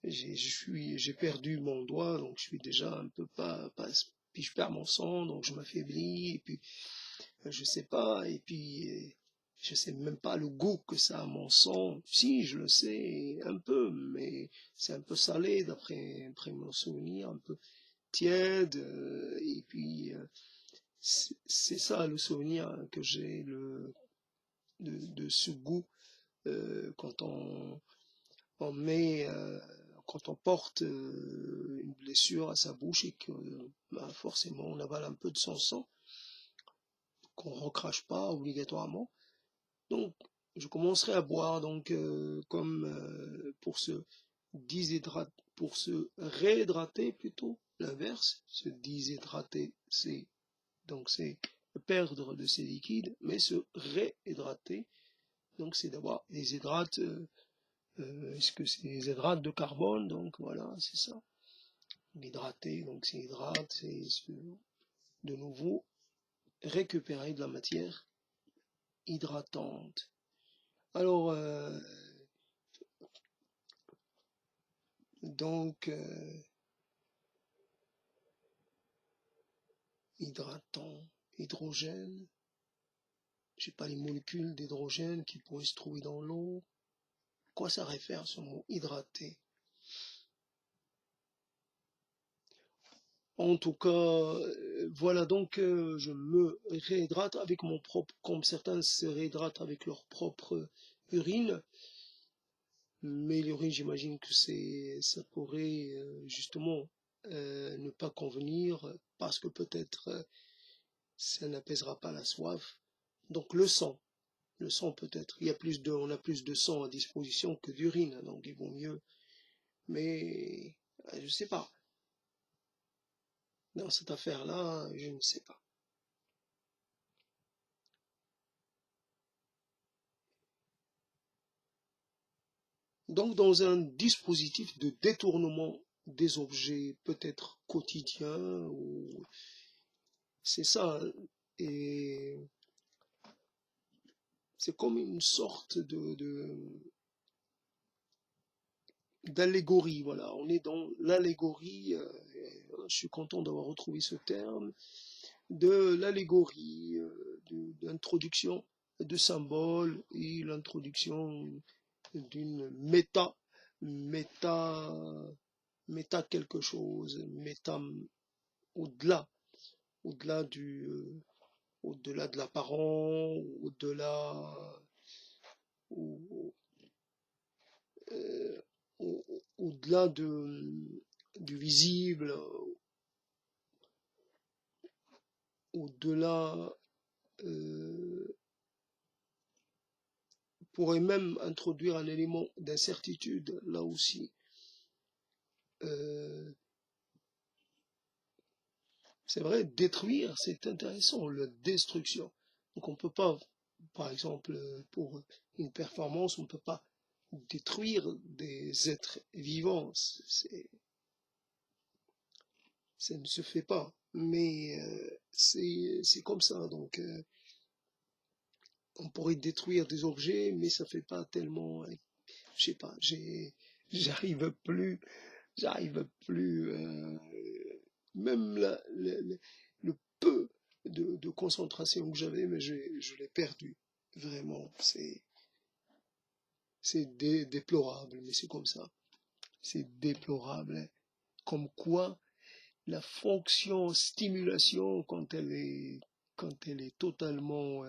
j'ai perdu mon doigt, donc je suis déjà un peu pas, puis je perds mon sang, donc je m'affaiblis, et puis je sais pas, et puis je sais même pas le goût que ça a mon sang. Si, je le sais un peu, mais c'est un peu salé d'après mon souvenir, un peu tiède, et puis c'est ça le souvenir que j'ai de ce goût quand on met, quand on porte une blessure à sa bouche et que bah, forcément on avale un peu de son sang, qu'on ne recrache pas obligatoirement. Donc je commencerai à boire donc comme pour se réhydrater plutôt, l'inverse, se déshydrater, c'est perdre de ses liquides, mais se réhydrater, donc c'est d'avoir des hydrates, est-ce que c'est des hydrates de carbone, donc voilà, c'est ça. L'hydrater, donc c'est hydrate, c'est de nouveau récupérer de la matière hydratante. Alors, donc, hydratant, hydrogène, je sais pas les molécules d'hydrogène qui pourraient se trouver dans l'eau. À quoi ça réfère ce mot hydrater? En tout cas, voilà donc je me réhydrate avec mon propre, comme certains se réhydratent avec leur propre urine. Mais l'urine, j'imagine que ça pourrait justement ne pas convenir parce que peut-être ça n'apaisera pas la soif. Donc le sang peut-être. On a plus de sang à disposition que d'urine, donc il vaut mieux. Mais je ne sais pas. Dans cette affaire-là, je ne sais pas. Donc, dans un dispositif de détournement des objets peut-être quotidiens, ou c'est ça, hein. Et c'est comme une sorte d'allégorie, voilà. On est dans l'allégorie, je suis content d'avoir retrouvé ce terme, de l'allégorie, d'introduction de symboles et l'introduction d'une méta, méta quelque chose, méta au-delà, au-delà au-delà de l'apparent, au-delà, au- euh, au-delà du visible, au-delà, euh, pourrait même introduire un élément d'incertitude là aussi. Euh, c'est vrai, détruire, c'est intéressant, la destruction. Donc on peut pas, par exemple, pour une performance, on ne peut pas détruire des êtres vivants, ça ne se fait pas. Mais c'est comme ça. Donc, on pourrait détruire des objets, mais ça fait pas tellement. Je sais pas. J'arrive plus, j'arrive plus. Même le peu de concentration que j'avais, mais je l'ai perdu. Vraiment, c'est déplorable, mais c'est comme ça. C'est déplorable. Comme quoi, la fonction stimulation, quand elle est totalement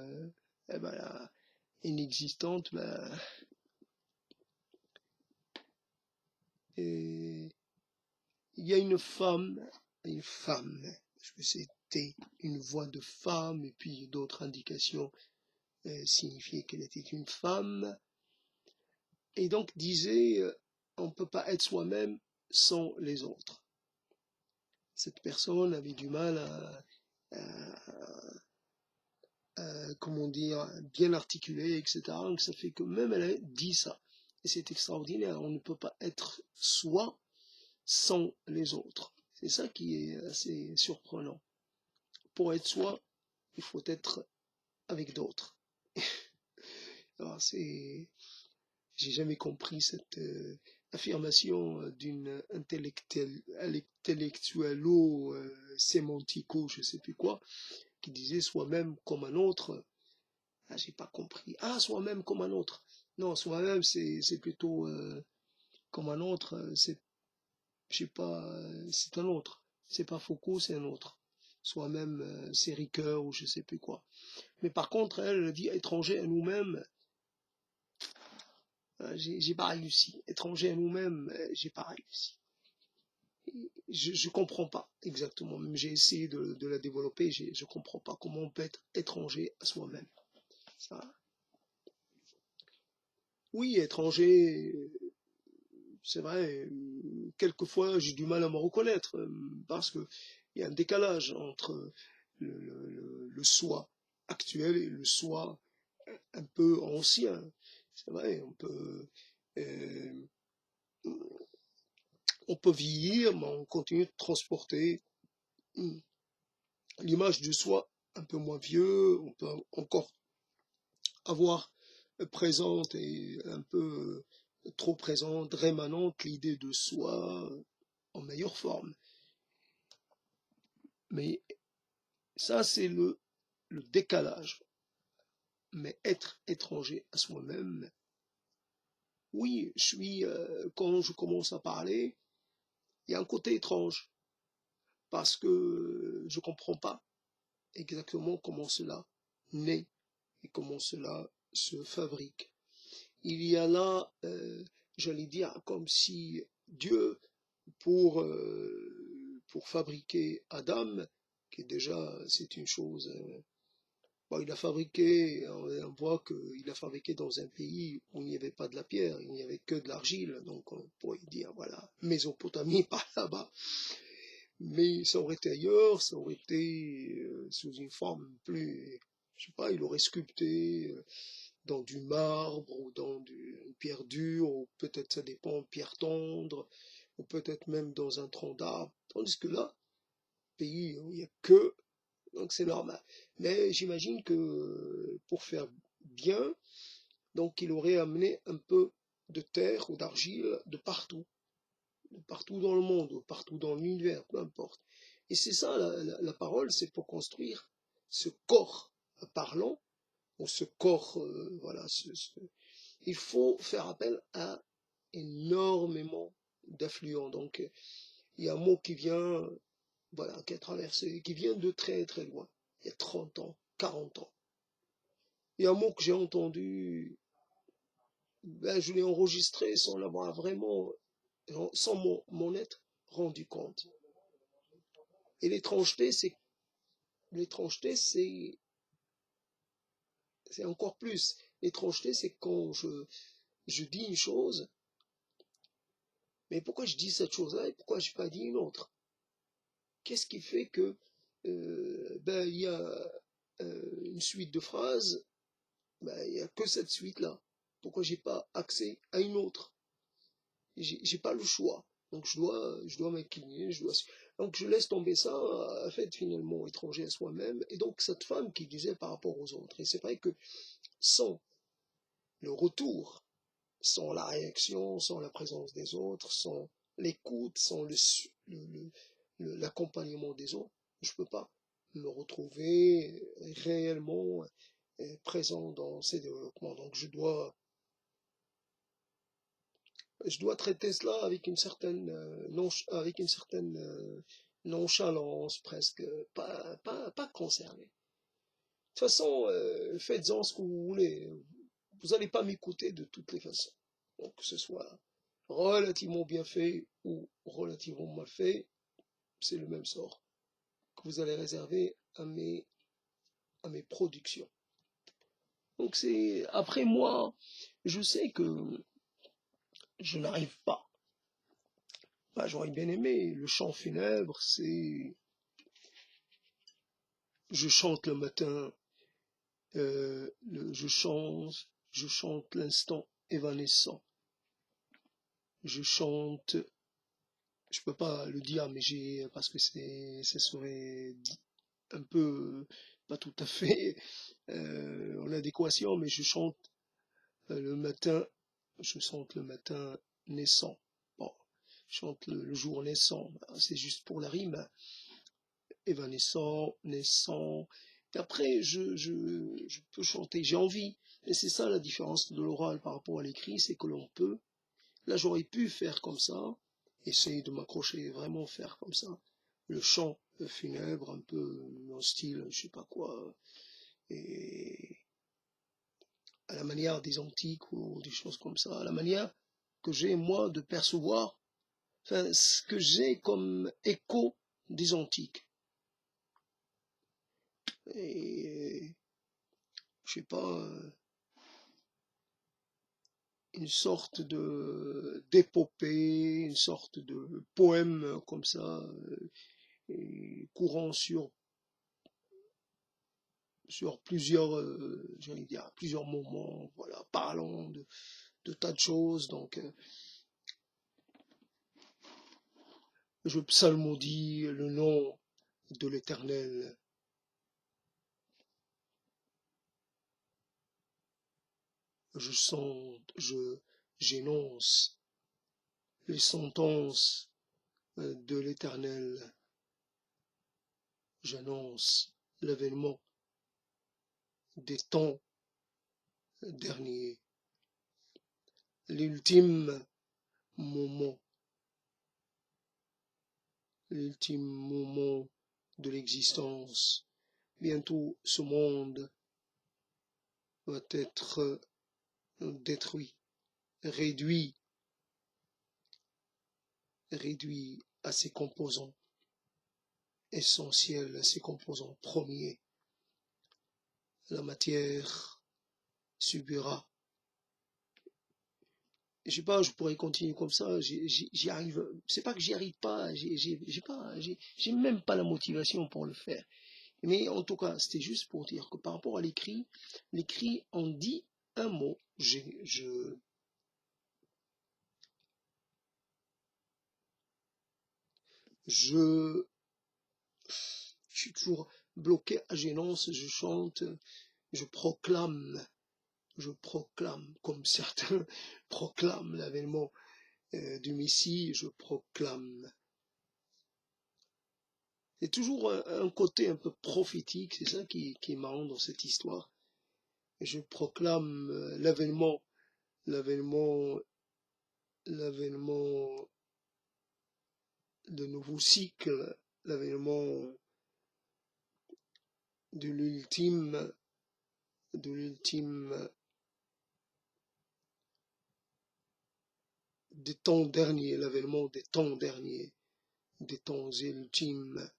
eh ben, inexistante, ben, et il y a une femme, je peux c'était une voix de femme, et puis d'autres indications signifiaient qu'elle était une femme, et donc disait, on ne peut pas être soi-même sans les autres. Cette personne avait du mal comment dire, bien articulé, etc. Donc ça fait que même elle a dit ça. Et c'est extraordinaire, on ne peut pas être soi sans les autres. C'est ça qui est assez surprenant. Pour être soi, il faut être avec d'autres. Alors j'ai jamais compris cette affirmation d'une intellectuello sémantico, je sais plus quoi, qui disait soi-même comme un autre. Ah, j'ai pas compris. Ah, soi-même comme un autre. Non, soi-même, c'est plutôt comme un autre. C'est, je sais pas, c'est un autre. C'est pas Foucault, c'est un autre. Soi-même, c'est Ricoeur ou je sais plus quoi. Mais par contre, elle dit étranger à nous-mêmes. J'ai pas réussi. Étranger à nous-mêmes, j'ai pas réussi. Je comprends pas exactement. Même j'ai essayé de la développer, je comprends pas comment on peut être étranger à soi-même. Ça, oui, étranger, c'est vrai, quelquefois j'ai du mal à me reconnaître parce que il y a un décalage entre le soi actuel et le soi un peu ancien. C'est vrai, euh, on peut vieillir, mais on continue de transporter hum, l'image du soi un peu moins vieux. On peut encore avoir présente et un peu trop présente, rémanente l'idée de soi en meilleure forme. Mais ça, c'est le décalage. Mais être étranger à soi-même, oui, quand je commence à parler, il y a un côté étrange, parce que je ne comprends pas exactement comment cela naît et comment cela se fabrique. Il y a là, j'allais dire, comme si Dieu, pour fabriquer Adam, qui est déjà, c'est une chose. Bon, il a fabriqué, on voit qu'il a fabriqué dans un pays où il n'y avait pas de la pierre, il n'y avait que de l'argile, donc on pourrait dire, voilà, Mésopotamie par là-bas. Mais ça aurait été ailleurs, ça aurait été sous une forme plus, je sais pas, il aurait sculpté dans du marbre ou dans une pierre dure, ou peut-être ça dépend, pierre tendre, ou peut-être même dans un tronc d'arbre. Tandis que là, pays où il n'y a que, donc c'est normal. Mais j'imagine que pour faire bien, donc il aurait amené un peu de terre ou d'argile de partout dans le monde, ou partout dans l'univers, peu importe. Et c'est ça la parole, c'est pour construire ce corps parlant, ou ce corps, voilà, il faut faire appel à énormément d'affluents. Donc il y a un mot qui vient, voilà, qui a traversé, qui vient de très très loin, il y a 30 ans, 40 ans. Il y a un mot que j'ai entendu, ben, je l'ai enregistré sans l'avoir vraiment, sans m'en être rendu compte. Et l'étrangeté, c'est encore plus. L'étrangeté, c'est quand je dis une chose, mais pourquoi je dis cette chose-là et pourquoi je n'ai pas dit une autre? Qu'est-ce qui fait que, ben, il y a une suite de phrases, ben, il n'y a que cette suite-là. Pourquoi j'ai pas accès à une autre? J'ai pas le choix. Donc je dois m'incliner, donc je laisse tomber ça, en fait, finalement, étranger à soi-même. Et donc cette femme qui disait par rapport aux autres. Et c'est vrai que sans le retour, sans la réaction, sans la présence des autres, sans l'écoute, sans l'accompagnement des autres, je peux pas me retrouver réellement présent dans ces développements. Donc je dois traiter cela avec une certaine, avec une certaine nonchalance, presque, pas concerné. De toute façon, faites-en ce que vous voulez. Vous n'allez pas m'écouter de toutes les façons. Donc, que ce soit relativement bien fait ou relativement mal fait, c'est le même sort que vous allez réserver à mes productions. Donc, c'est, après moi, je sais que je n'arrive pas. Bah, j'aurais bien aimé. Le chant funèbre, c'est, je chante le matin, je chante l'instant évanescent. Je chante, je peux pas le dire, mais parce que ça serait un peu, pas tout à fait en adéquation, mais le matin, je chante le matin naissant. Bon, je chante le jour naissant, c'est juste pour la rime, évanescent, naissant. Et après, je peux chanter, j'ai envie. Et c'est ça la différence de l'oral par rapport à l'écrit, c'est que l'on peut. Là, j'aurais pu faire comme ça, essayer de m'accrocher, vraiment faire comme ça. Le chant funèbre, un peu en style, je sais pas quoi, et à la manière des antiques ou des choses comme ça, à la manière que j'ai moi de percevoir, enfin, ce que j'ai comme écho des antiques. Et je sais pas, une sorte de d'épopée, une sorte de poème comme ça, courant sur plusieurs, j'allais dire, plusieurs moments, voilà, parlant de tas de choses. Donc, je psalmodie le nom de l'Éternel. Je sens, j'énonce les sentences de l'Éternel. J'annonce l'avènement des temps derniers, l'ultime moment, l'ultime moment de l'existence. Bientôt, ce monde va être détruit, réduit, réduit à ses composants essentiels, à ses composants premiers. La matière subira. Je sais pas, je pourrais continuer comme ça, j'y arrive. C'est pas que j'y arrive pas, j'ai même pas la motivation pour le faire. Mais en tout cas, c'était juste pour dire que par rapport à l'écrit en dit un mot. Je suis toujours bloqué à Génance, je chante, je proclame, comme certains proclament l'avènement du Messie, je proclame. C'est toujours un côté un peu prophétique, c'est ça qui est marrant dans cette histoire. Je proclame l'avènement, l'avènement de nouveaux cycles, l'avènement de l'ultime, de l'ultime des temps derniers, l'avènement des temps derniers, des temps ultimes.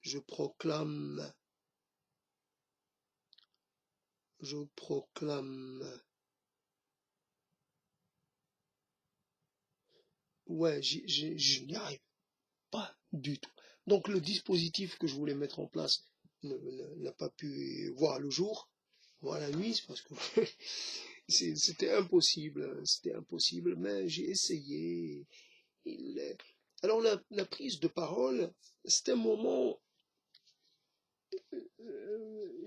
Je proclame, je proclame. Ouais, je n'y arrive pas du tout. Donc le dispositif que je voulais mettre en place n'a pas pu voir le jour. voilà, nuit, c'est parce que c'était impossible, mais j'ai essayé. Il- Alors la prise de parole, c'est un moment,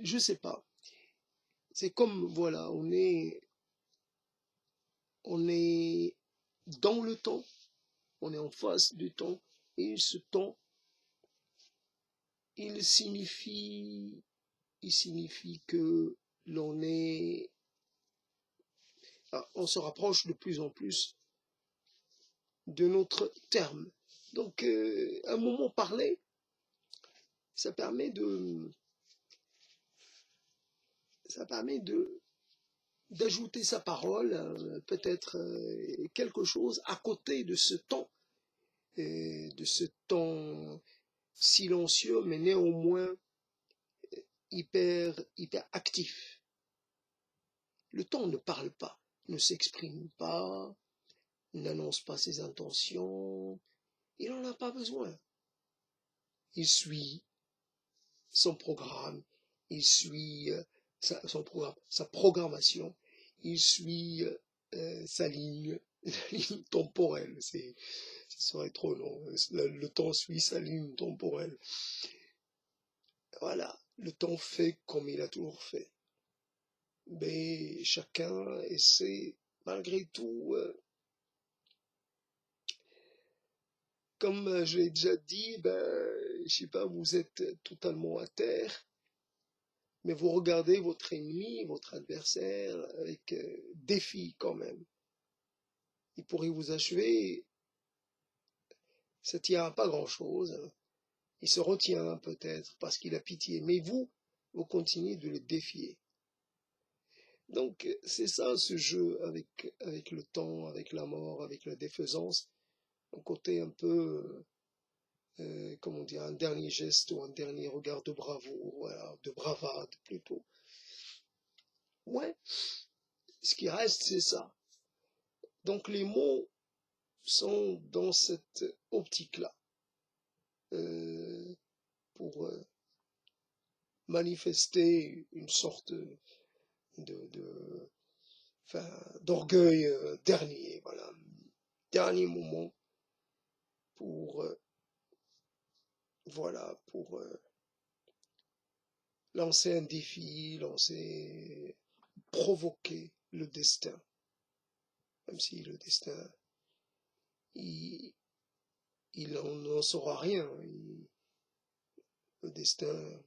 je sais pas, c'est comme, voilà, on est dans le temps, on est en face du temps, et ce temps, il signifie, il signifie que l'on est, on se rapproche de plus en plus de notre terme. Donc, un moment parlé, ça permet de, ça permet de d'ajouter sa parole, peut-être quelque chose à côté de ce temps silencieux, mais néanmoins hyper actif. Le temps ne parle pas, ne s'exprime pas, n'annonce pas ses intentions, il n'en a pas besoin. Il suit son programme, il suit sa programmation, il suit sa ligne, la ligne temporelle. Ce serait trop long. Le temps suit sa ligne temporelle. Voilà, le temps fait comme il a toujours fait. Mais chacun essaie, malgré tout, comme je l'ai déjà dit, je sais pas, vous êtes totalement à terre, mais vous regardez votre ennemi, votre adversaire, avec défi quand même. Il pourrait vous achever, ça tient à pas grand-chose. Il se retient peut-être parce qu'il a pitié, mais vous continuez de le défier. Donc c'est ça ce jeu avec le temps, avec la mort, avec la défaisance, un côté un peu, comment dire, un dernier geste ou un dernier regard de bravoure, voilà, de bravade plutôt. Ouais, ce qui reste, c'est ça. Donc les mots sont dans cette optique-là, euh, pour manifester une sorte de enfin, d'orgueil dernier, voilà, dernier moment pour, voilà, pour lancer un défi, provoquer le destin, même si le destin, il, il n'en saura rien, le destin,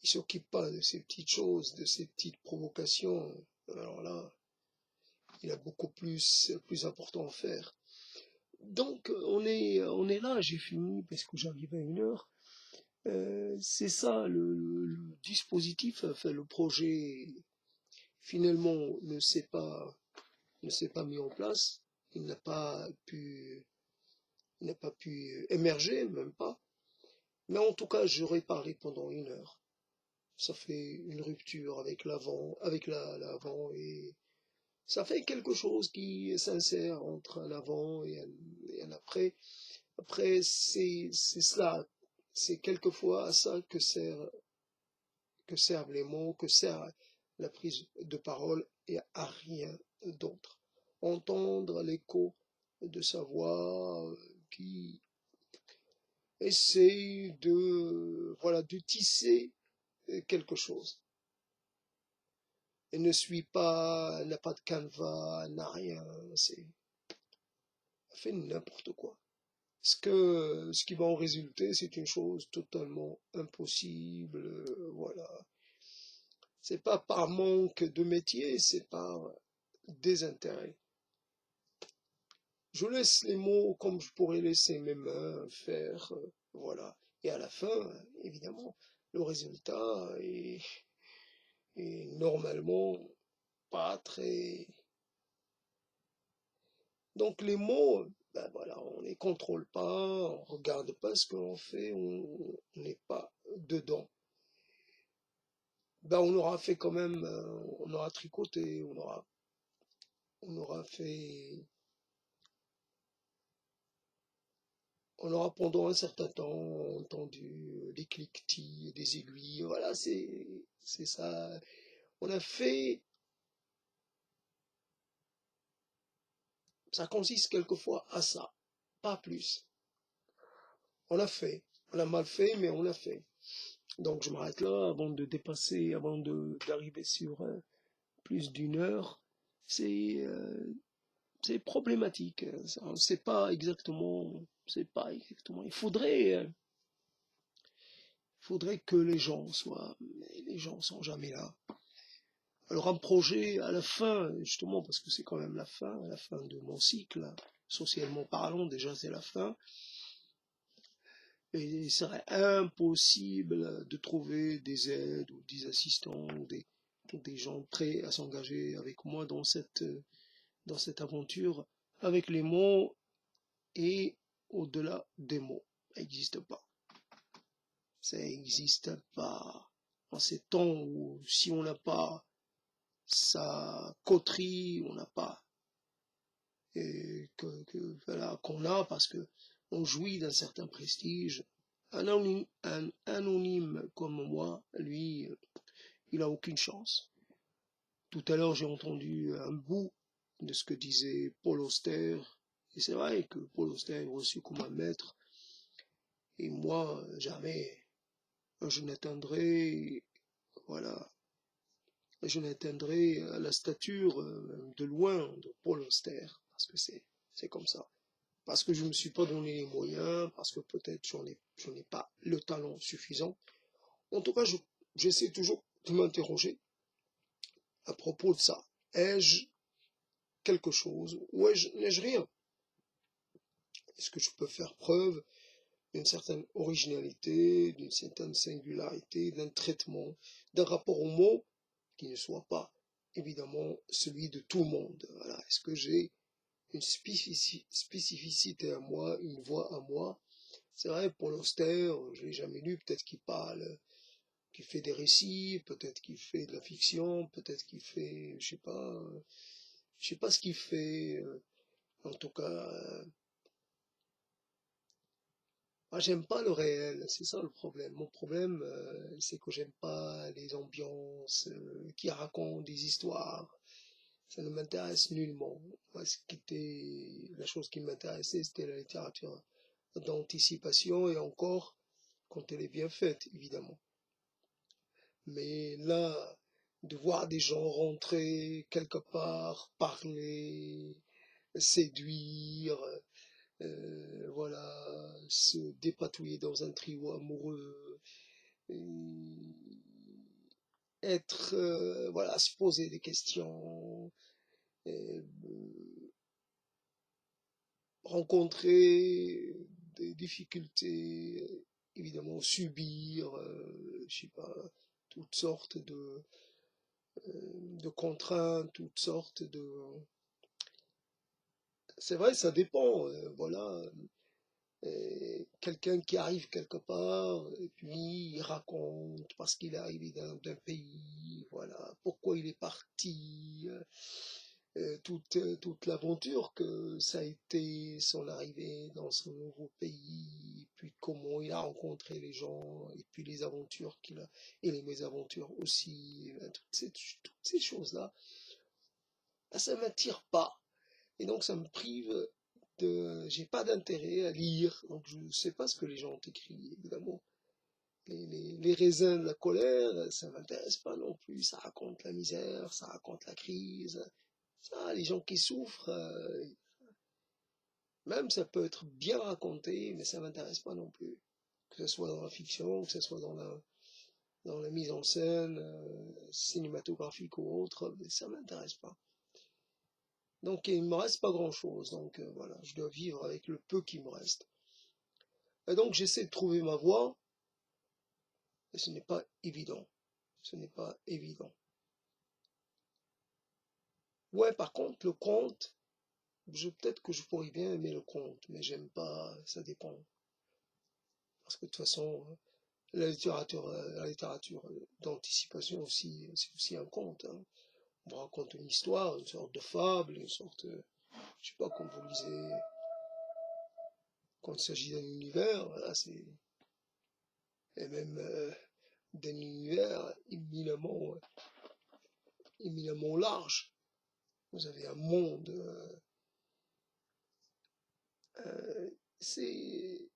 il s'occupe pas de ces petites choses, de ces petites provocations. Alors là, il a beaucoup plus important à faire. Donc on est là, j'ai fini parce que j'arrive à 1 heure. C'est ça le dispositif, enfin le projet finalement ne s'est pas mis en place, il n'a pas pu il n'a pas pu émerger, même pas. Mais en tout cas, j'aurais parlé pendant 1 heure. Ça fait une rupture avec l'avant, avec l'avant, et ça fait quelque chose qui s'insère entre un avant et un après. Après, c'est cela, c'est quelquefois à ça que servent les mots, que sert la prise de parole et à rien d'autre. Entendre l'écho de sa voix qui essaie de, voilà, de tisser quelque chose. Elle ne suit pas, elle n'a pas de canevas, elle n'a rien, elle fait n'importe quoi. Ce qui va en résulter, c'est une chose totalement impossible, voilà. C'est pas par manque de métier, c'est par désintérêt. Je laisse les mots comme je pourrais laisser mes mains faire, voilà. Et à la fin, évidemment, le résultat est normalement pas très. Donc les mots, ben voilà, on ne les contrôle pas, on regarde pas ce que l'on fait, on n'est pas dedans. Ben on aura fait quand même, on aura tricoté, on aura fait, On aura pendant un certain temps entendu des cliquetis, des aiguilles, voilà, c'est ça. On a fait, ça consiste quelquefois à ça, pas plus. On a fait, on a mal fait, mais on a fait. Donc je m'arrête là avant de dépasser, avant d'arriver sur plus d'une heure. C'est c'est problématique. On sait pas exactement, c'est pas exactement. Il faudrait que les gens soient, mais les gens sont jamais là. Alors un projet à la fin, justement, parce que c'est quand même la fin de mon cycle, socialement parlant, déjà c'est la fin, et il serait impossible de trouver des aides ou des assistants ou des gens prêts à s'engager avec moi dans cette aventure, avec les mots et au-delà des mots. Ça n'existe pas. Ça n'existe pas. En ces temps où si on n'a pas sa coterie, on n'a pas voilà, qu'on a parce que on jouit d'un certain prestige. Un anonyme comme moi, lui, il a aucune chance. Tout à l'heure, j'ai entendu un bout de ce que disait Paul Auster, et c'est vrai que Paul Auster est reçu comme un maître, et moi, jamais je n'atteindrai, voilà, je n'atteindrai la stature de loin de Paul Auster, parce que c'est comme ça. Parce que je ne me suis pas donné les moyens, parce que peut-être je n'ai pas le talent suffisant. En tout cas, j'essaie toujours de m'interroger à propos de ça. Ai-je quelque chose ou n'ai-je rien? Est-ce que je peux faire preuve d'une certaine originalité, d'une certaine singularité, d'un traitement, d'un rapport au mot qui ne soit pas évidemment celui de tout le monde? Voilà. Est-ce que j'ai une spécificité à moi, une voix à moi? C'est vrai, Paul Auster, je l'ai jamais lu, peut-être qu'il parle, qu'il fait des récits, peut-être qu'il fait de la fiction, peut-être qu'il fait, je sais pas ce qu'il fait, en tout cas, moi j'aime pas le réel, c'est ça le problème. Mon problème, c'est que j'aime pas les ambiances qui racontent des histoires. Ça ne m'intéresse nullement. Moi, la chose qui m'intéressait, c'était la littérature d'anticipation et encore quand elle est bien faite, évidemment. Mais là, de voir des gens rentrer quelque part, parler, séduire, voilà, se dépatouiller dans un trio amoureux, être, voilà, se poser des questions, euh, rencontrer des difficultés, évidemment subir, je sais pas, toutes sortes de contraintes, toutes sortes de... C'est vrai, ça dépend, voilà. Quelqu'un qui arrive quelque part, et puis il raconte parce qu'il est arrivé d'un pays, voilà, pourquoi il est parti, toute l'aventure que ça a été son arrivée dans son nouveau pays, puis comment il a rencontré les gens, et puis les aventures qu'il a, et les mésaventures aussi, toutes ces choses-là, ben, ça m'attire pas. Et donc ça me prive j'ai pas d'intérêt à lire, donc je ne sais pas ce que les gens ont écrit, évidemment. Les raisins de la colère, ça m'intéresse pas non plus, ça raconte la misère, ça raconte la crise, ça, les gens qui souffrent, même ça peut être bien raconté, mais ça m'intéresse pas non plus. Que ce soit dans la fiction, que ce soit dans la mise en scène, cinématographique ou autre, mais ça m'intéresse pas. Donc il me reste pas grand-chose, donc voilà, je dois vivre avec le peu qui me reste. Et donc j'essaie de trouver ma voie, et ce n'est pas évident. Ce n'est pas évident. Ouais, par contre, le conte, peut-être que je pourrais bien aimer le conte, mais j'aime pas, ça dépend. Parce que de toute façon, la littérature d'anticipation aussi, c'est aussi un conte, hein. On raconte une histoire, une sorte de fable, une sorte, je sais pas, comme vous lisez quand il s'agit d'un univers, voilà, et même d'un univers éminemment large. Vous avez un monde, euh, c'est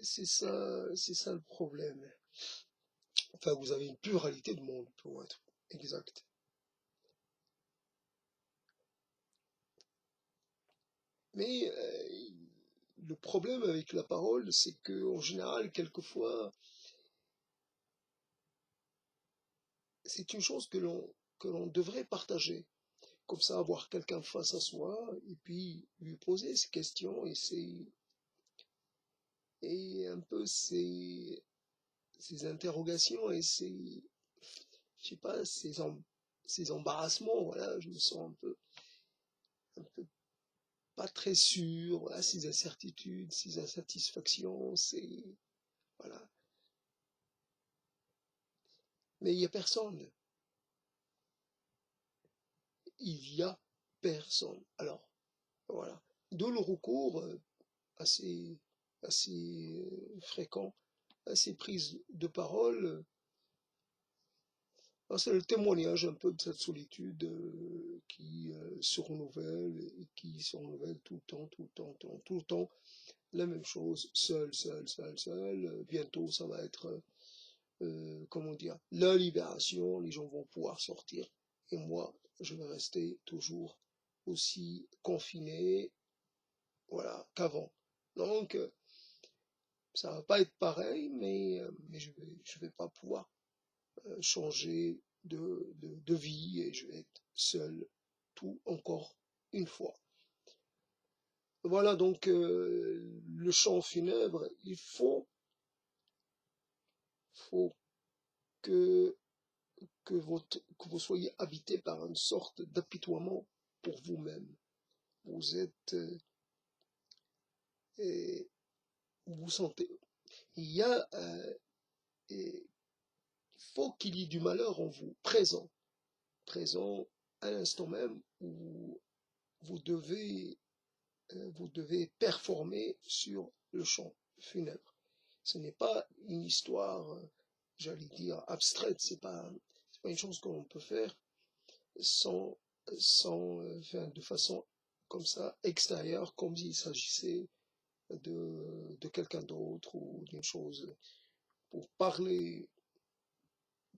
c'est ça le problème. Enfin, vous avez une pluralité de monde, pour être exact. Mais le problème avec la parole, c'est que en général, quelquefois, c'est une chose que l'on devrait partager. Comme ça, avoir quelqu'un face à soi et puis lui poser ces questions et un peu ces interrogations et je sais pas, ces embarrassements. Voilà, je me sens un peu pas très sûr. Voilà, ces incertitudes, ces insatisfactions, voilà. Mais il y a personne. Il y a personne. Alors, voilà. D'où le recours assez, assez fréquent à ces prises de parole. C'est le témoignage un peu de cette solitude qui se renouvelle et qui se renouvelle tout le temps, tout le temps, tout le temps. La même chose, seul, seul, seul, seul. Bientôt, ça va être, comment dire, la libération. Les gens vont pouvoir sortir. Et moi, je vais rester toujours aussi confiné, voilà, qu'avant. Donc, ça va pas être pareil, mais je vais pas pouvoir changer de vie et je vais être seul tout encore une fois. Voilà donc le chant funèbre, faut que, que vous soyez habité par une sorte d'apitoiement pour vous-même. Vous êtes, et vous sentez, il y a, il faut qu'il y ait du malheur en vous, présent à l'instant même où vous devez vous devez performer sur le chant funèbre. Ce n'est pas une histoire, j'allais dire, abstraite, c'est pas une chose qu'on peut faire sans, enfin, de façon comme ça, extérieure, comme s'il s'agissait de quelqu'un d'autre ou d'une chose. Pour parler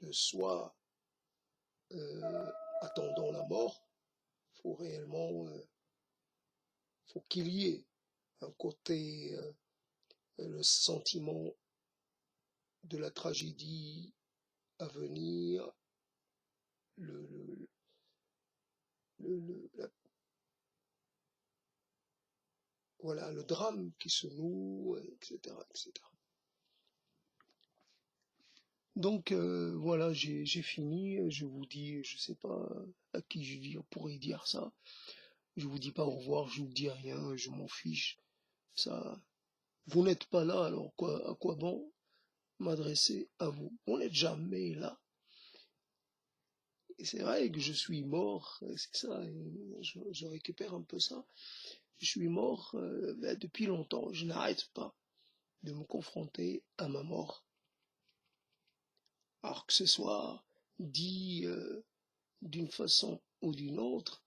de soi attendant la mort, faut réellement, faut qu'il y ait un côté, le sentiment de la tragédie à venir, le, le, voilà, le drame qui se noue, etc., etc. Donc voilà, j'ai fini. Je vous dis, je sais pas à qui pourrais dire ça. Je vous dis pas au revoir, je vous dis rien, je m'en fiche. Ça, vous n'êtes pas là, alors quoi, à quoi bon m'adresser à vous? On n'est jamais là. Et c'est vrai que je suis mort, c'est ça, je récupère un peu ça. Je suis mort depuis longtemps. Je n'arrête pas de me confronter à ma mort. Alors que ce soit dit d'une façon ou d'une autre,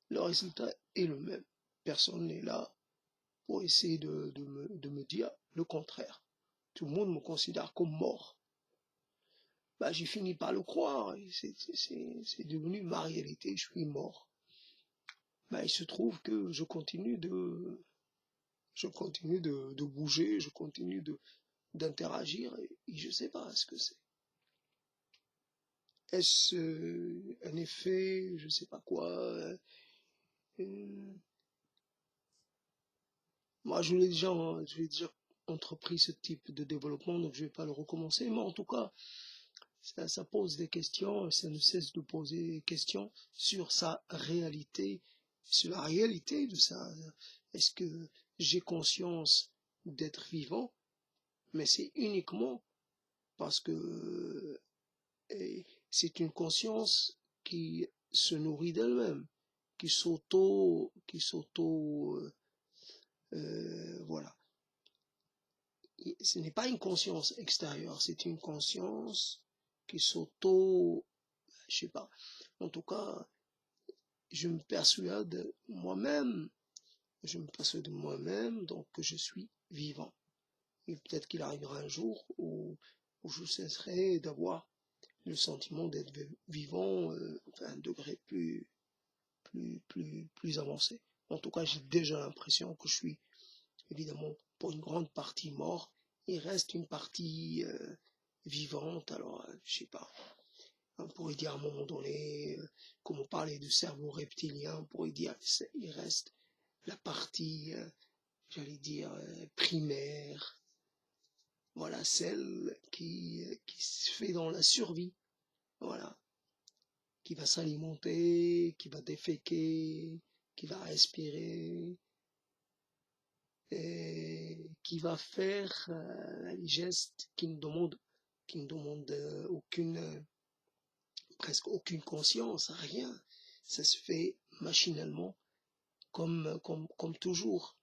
le résultat est le même. Personne n'est là pour essayer de me dire le contraire. Tout le monde me considère comme mort. Bah, j'ai fini par le croire. C'est devenu ma réalité. Je suis mort. Bah, il se trouve que de bouger, je continue d'interagir et je sais pas ce que c'est. Est-ce un effet, je sais pas quoi. Euh, moi, j'ai déjà entrepris ce type de développement, donc je vais pas le recommencer. Mais en tout cas, ça pose des questions, ça ne cesse de poser des questions sur sa réalité, sur la réalité de ça. Est-ce que j'ai conscience d'être vivant? Mais c'est uniquement parce que c'est une conscience qui se nourrit d'elle-même, qui s'auto, voilà. ce n'est pas une conscience extérieure, c'est une conscience qui s'auto, je sais pas. En tout cas, je me persuade moi-même, donc que je suis vivant. Et peut-être qu'il arrivera un jour où je cesserai d'avoir le sentiment d'être vivant, à un degré plus avancé. En tout cas, j'ai déjà l'impression que je suis évidemment pour une grande partie mort. Il reste une partie vivante. Alors, je sais pas. On pourrait dire à un moment donné, comme on parlait du cerveau reptilien, on pourrait dire il reste la partie, j'allais dire, primaire. Voilà, celle qui se fait dans la survie. Voilà, qui va s'alimenter, qui va déféquer, qui va respirer, et qui va faire les gestes qui ne demandent presque aucune conscience, rien. Ça se fait machinalement, comme toujours.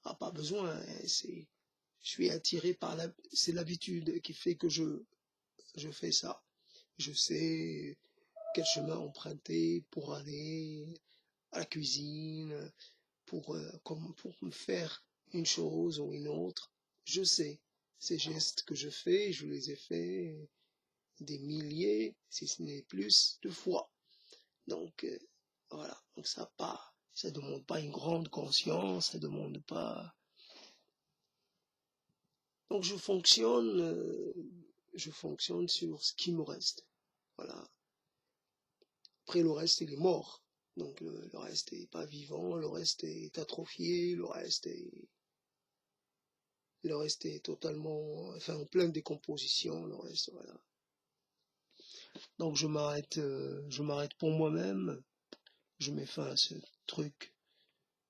Ah, pas besoin, hein, je suis attiré c'est l'habitude qui fait que je fais ça. Je sais quel chemin emprunter pour aller à la cuisine, pour me faire une chose ou une autre. Je sais, ces gestes que je fais, je les ai faits des milliers, si ce n'est plus, de fois. Donc, voilà. Donc, ça demande pas une grande conscience, ça demande pas. Donc, je fonctionne sur ce qui me reste. Voilà. Après, le reste, il est mort. Donc, le reste est pas vivant, le reste est atrophié, le reste est totalement, enfin, en pleine décomposition, le reste, voilà. Donc, je m'arrête pour moi-même, je mets fin à ce truc,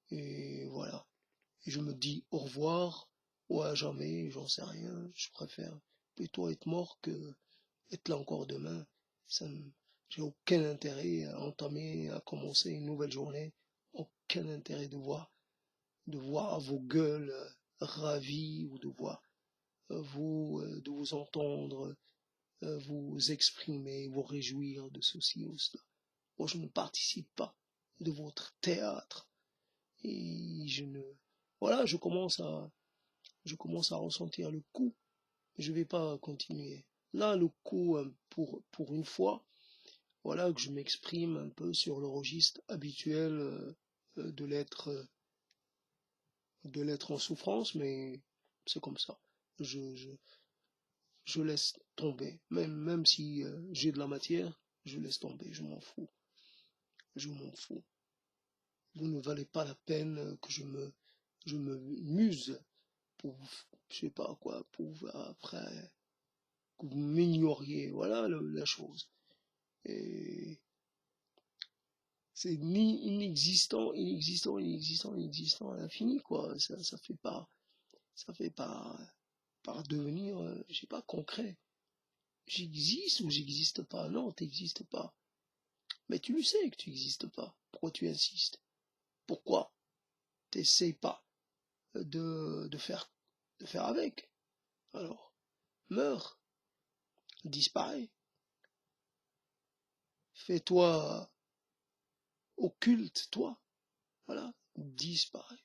et voilà. Et je me dis au revoir, ou à jamais, j'en sais rien, je préfère plutôt être mort que être là encore demain. Ça me, j'ai aucun intérêt à entamer, à commencer une nouvelle journée, aucun intérêt de voir vos gueules ravies, ou de vous entendre, vous exprimer, vous réjouir de ceci ou cela. Moi, je ne participe pas de votre théâtre, et voilà, je commence à ressentir le coup. Je vais pas continuer. Là, le coup, pour une fois, voilà, que je m'exprime un peu sur le registre habituel de l'être en souffrance, mais c'est comme ça. Je, je, je laisse tomber. Même si j'ai de la matière, je laisse tomber, je m'en fous. Je m'en fous. Vous ne valez pas la peine que je me muse pour, je sais pas quoi, pour après, que vous m'ignoriez. Voilà la chose. Et c'est ni inexistant à l'infini, quoi. Ça fait pas, par devenir, je sais pas, concret. J'existe ou j'existe pas? Non, t'existes pas. Mais tu le sais que tu n'existes pas. Pourquoi tu insistes? Pourquoi t'essayes pas de faire, de faire avec? Alors, meurs, disparais, fais-toi occulte, toi, voilà, disparais.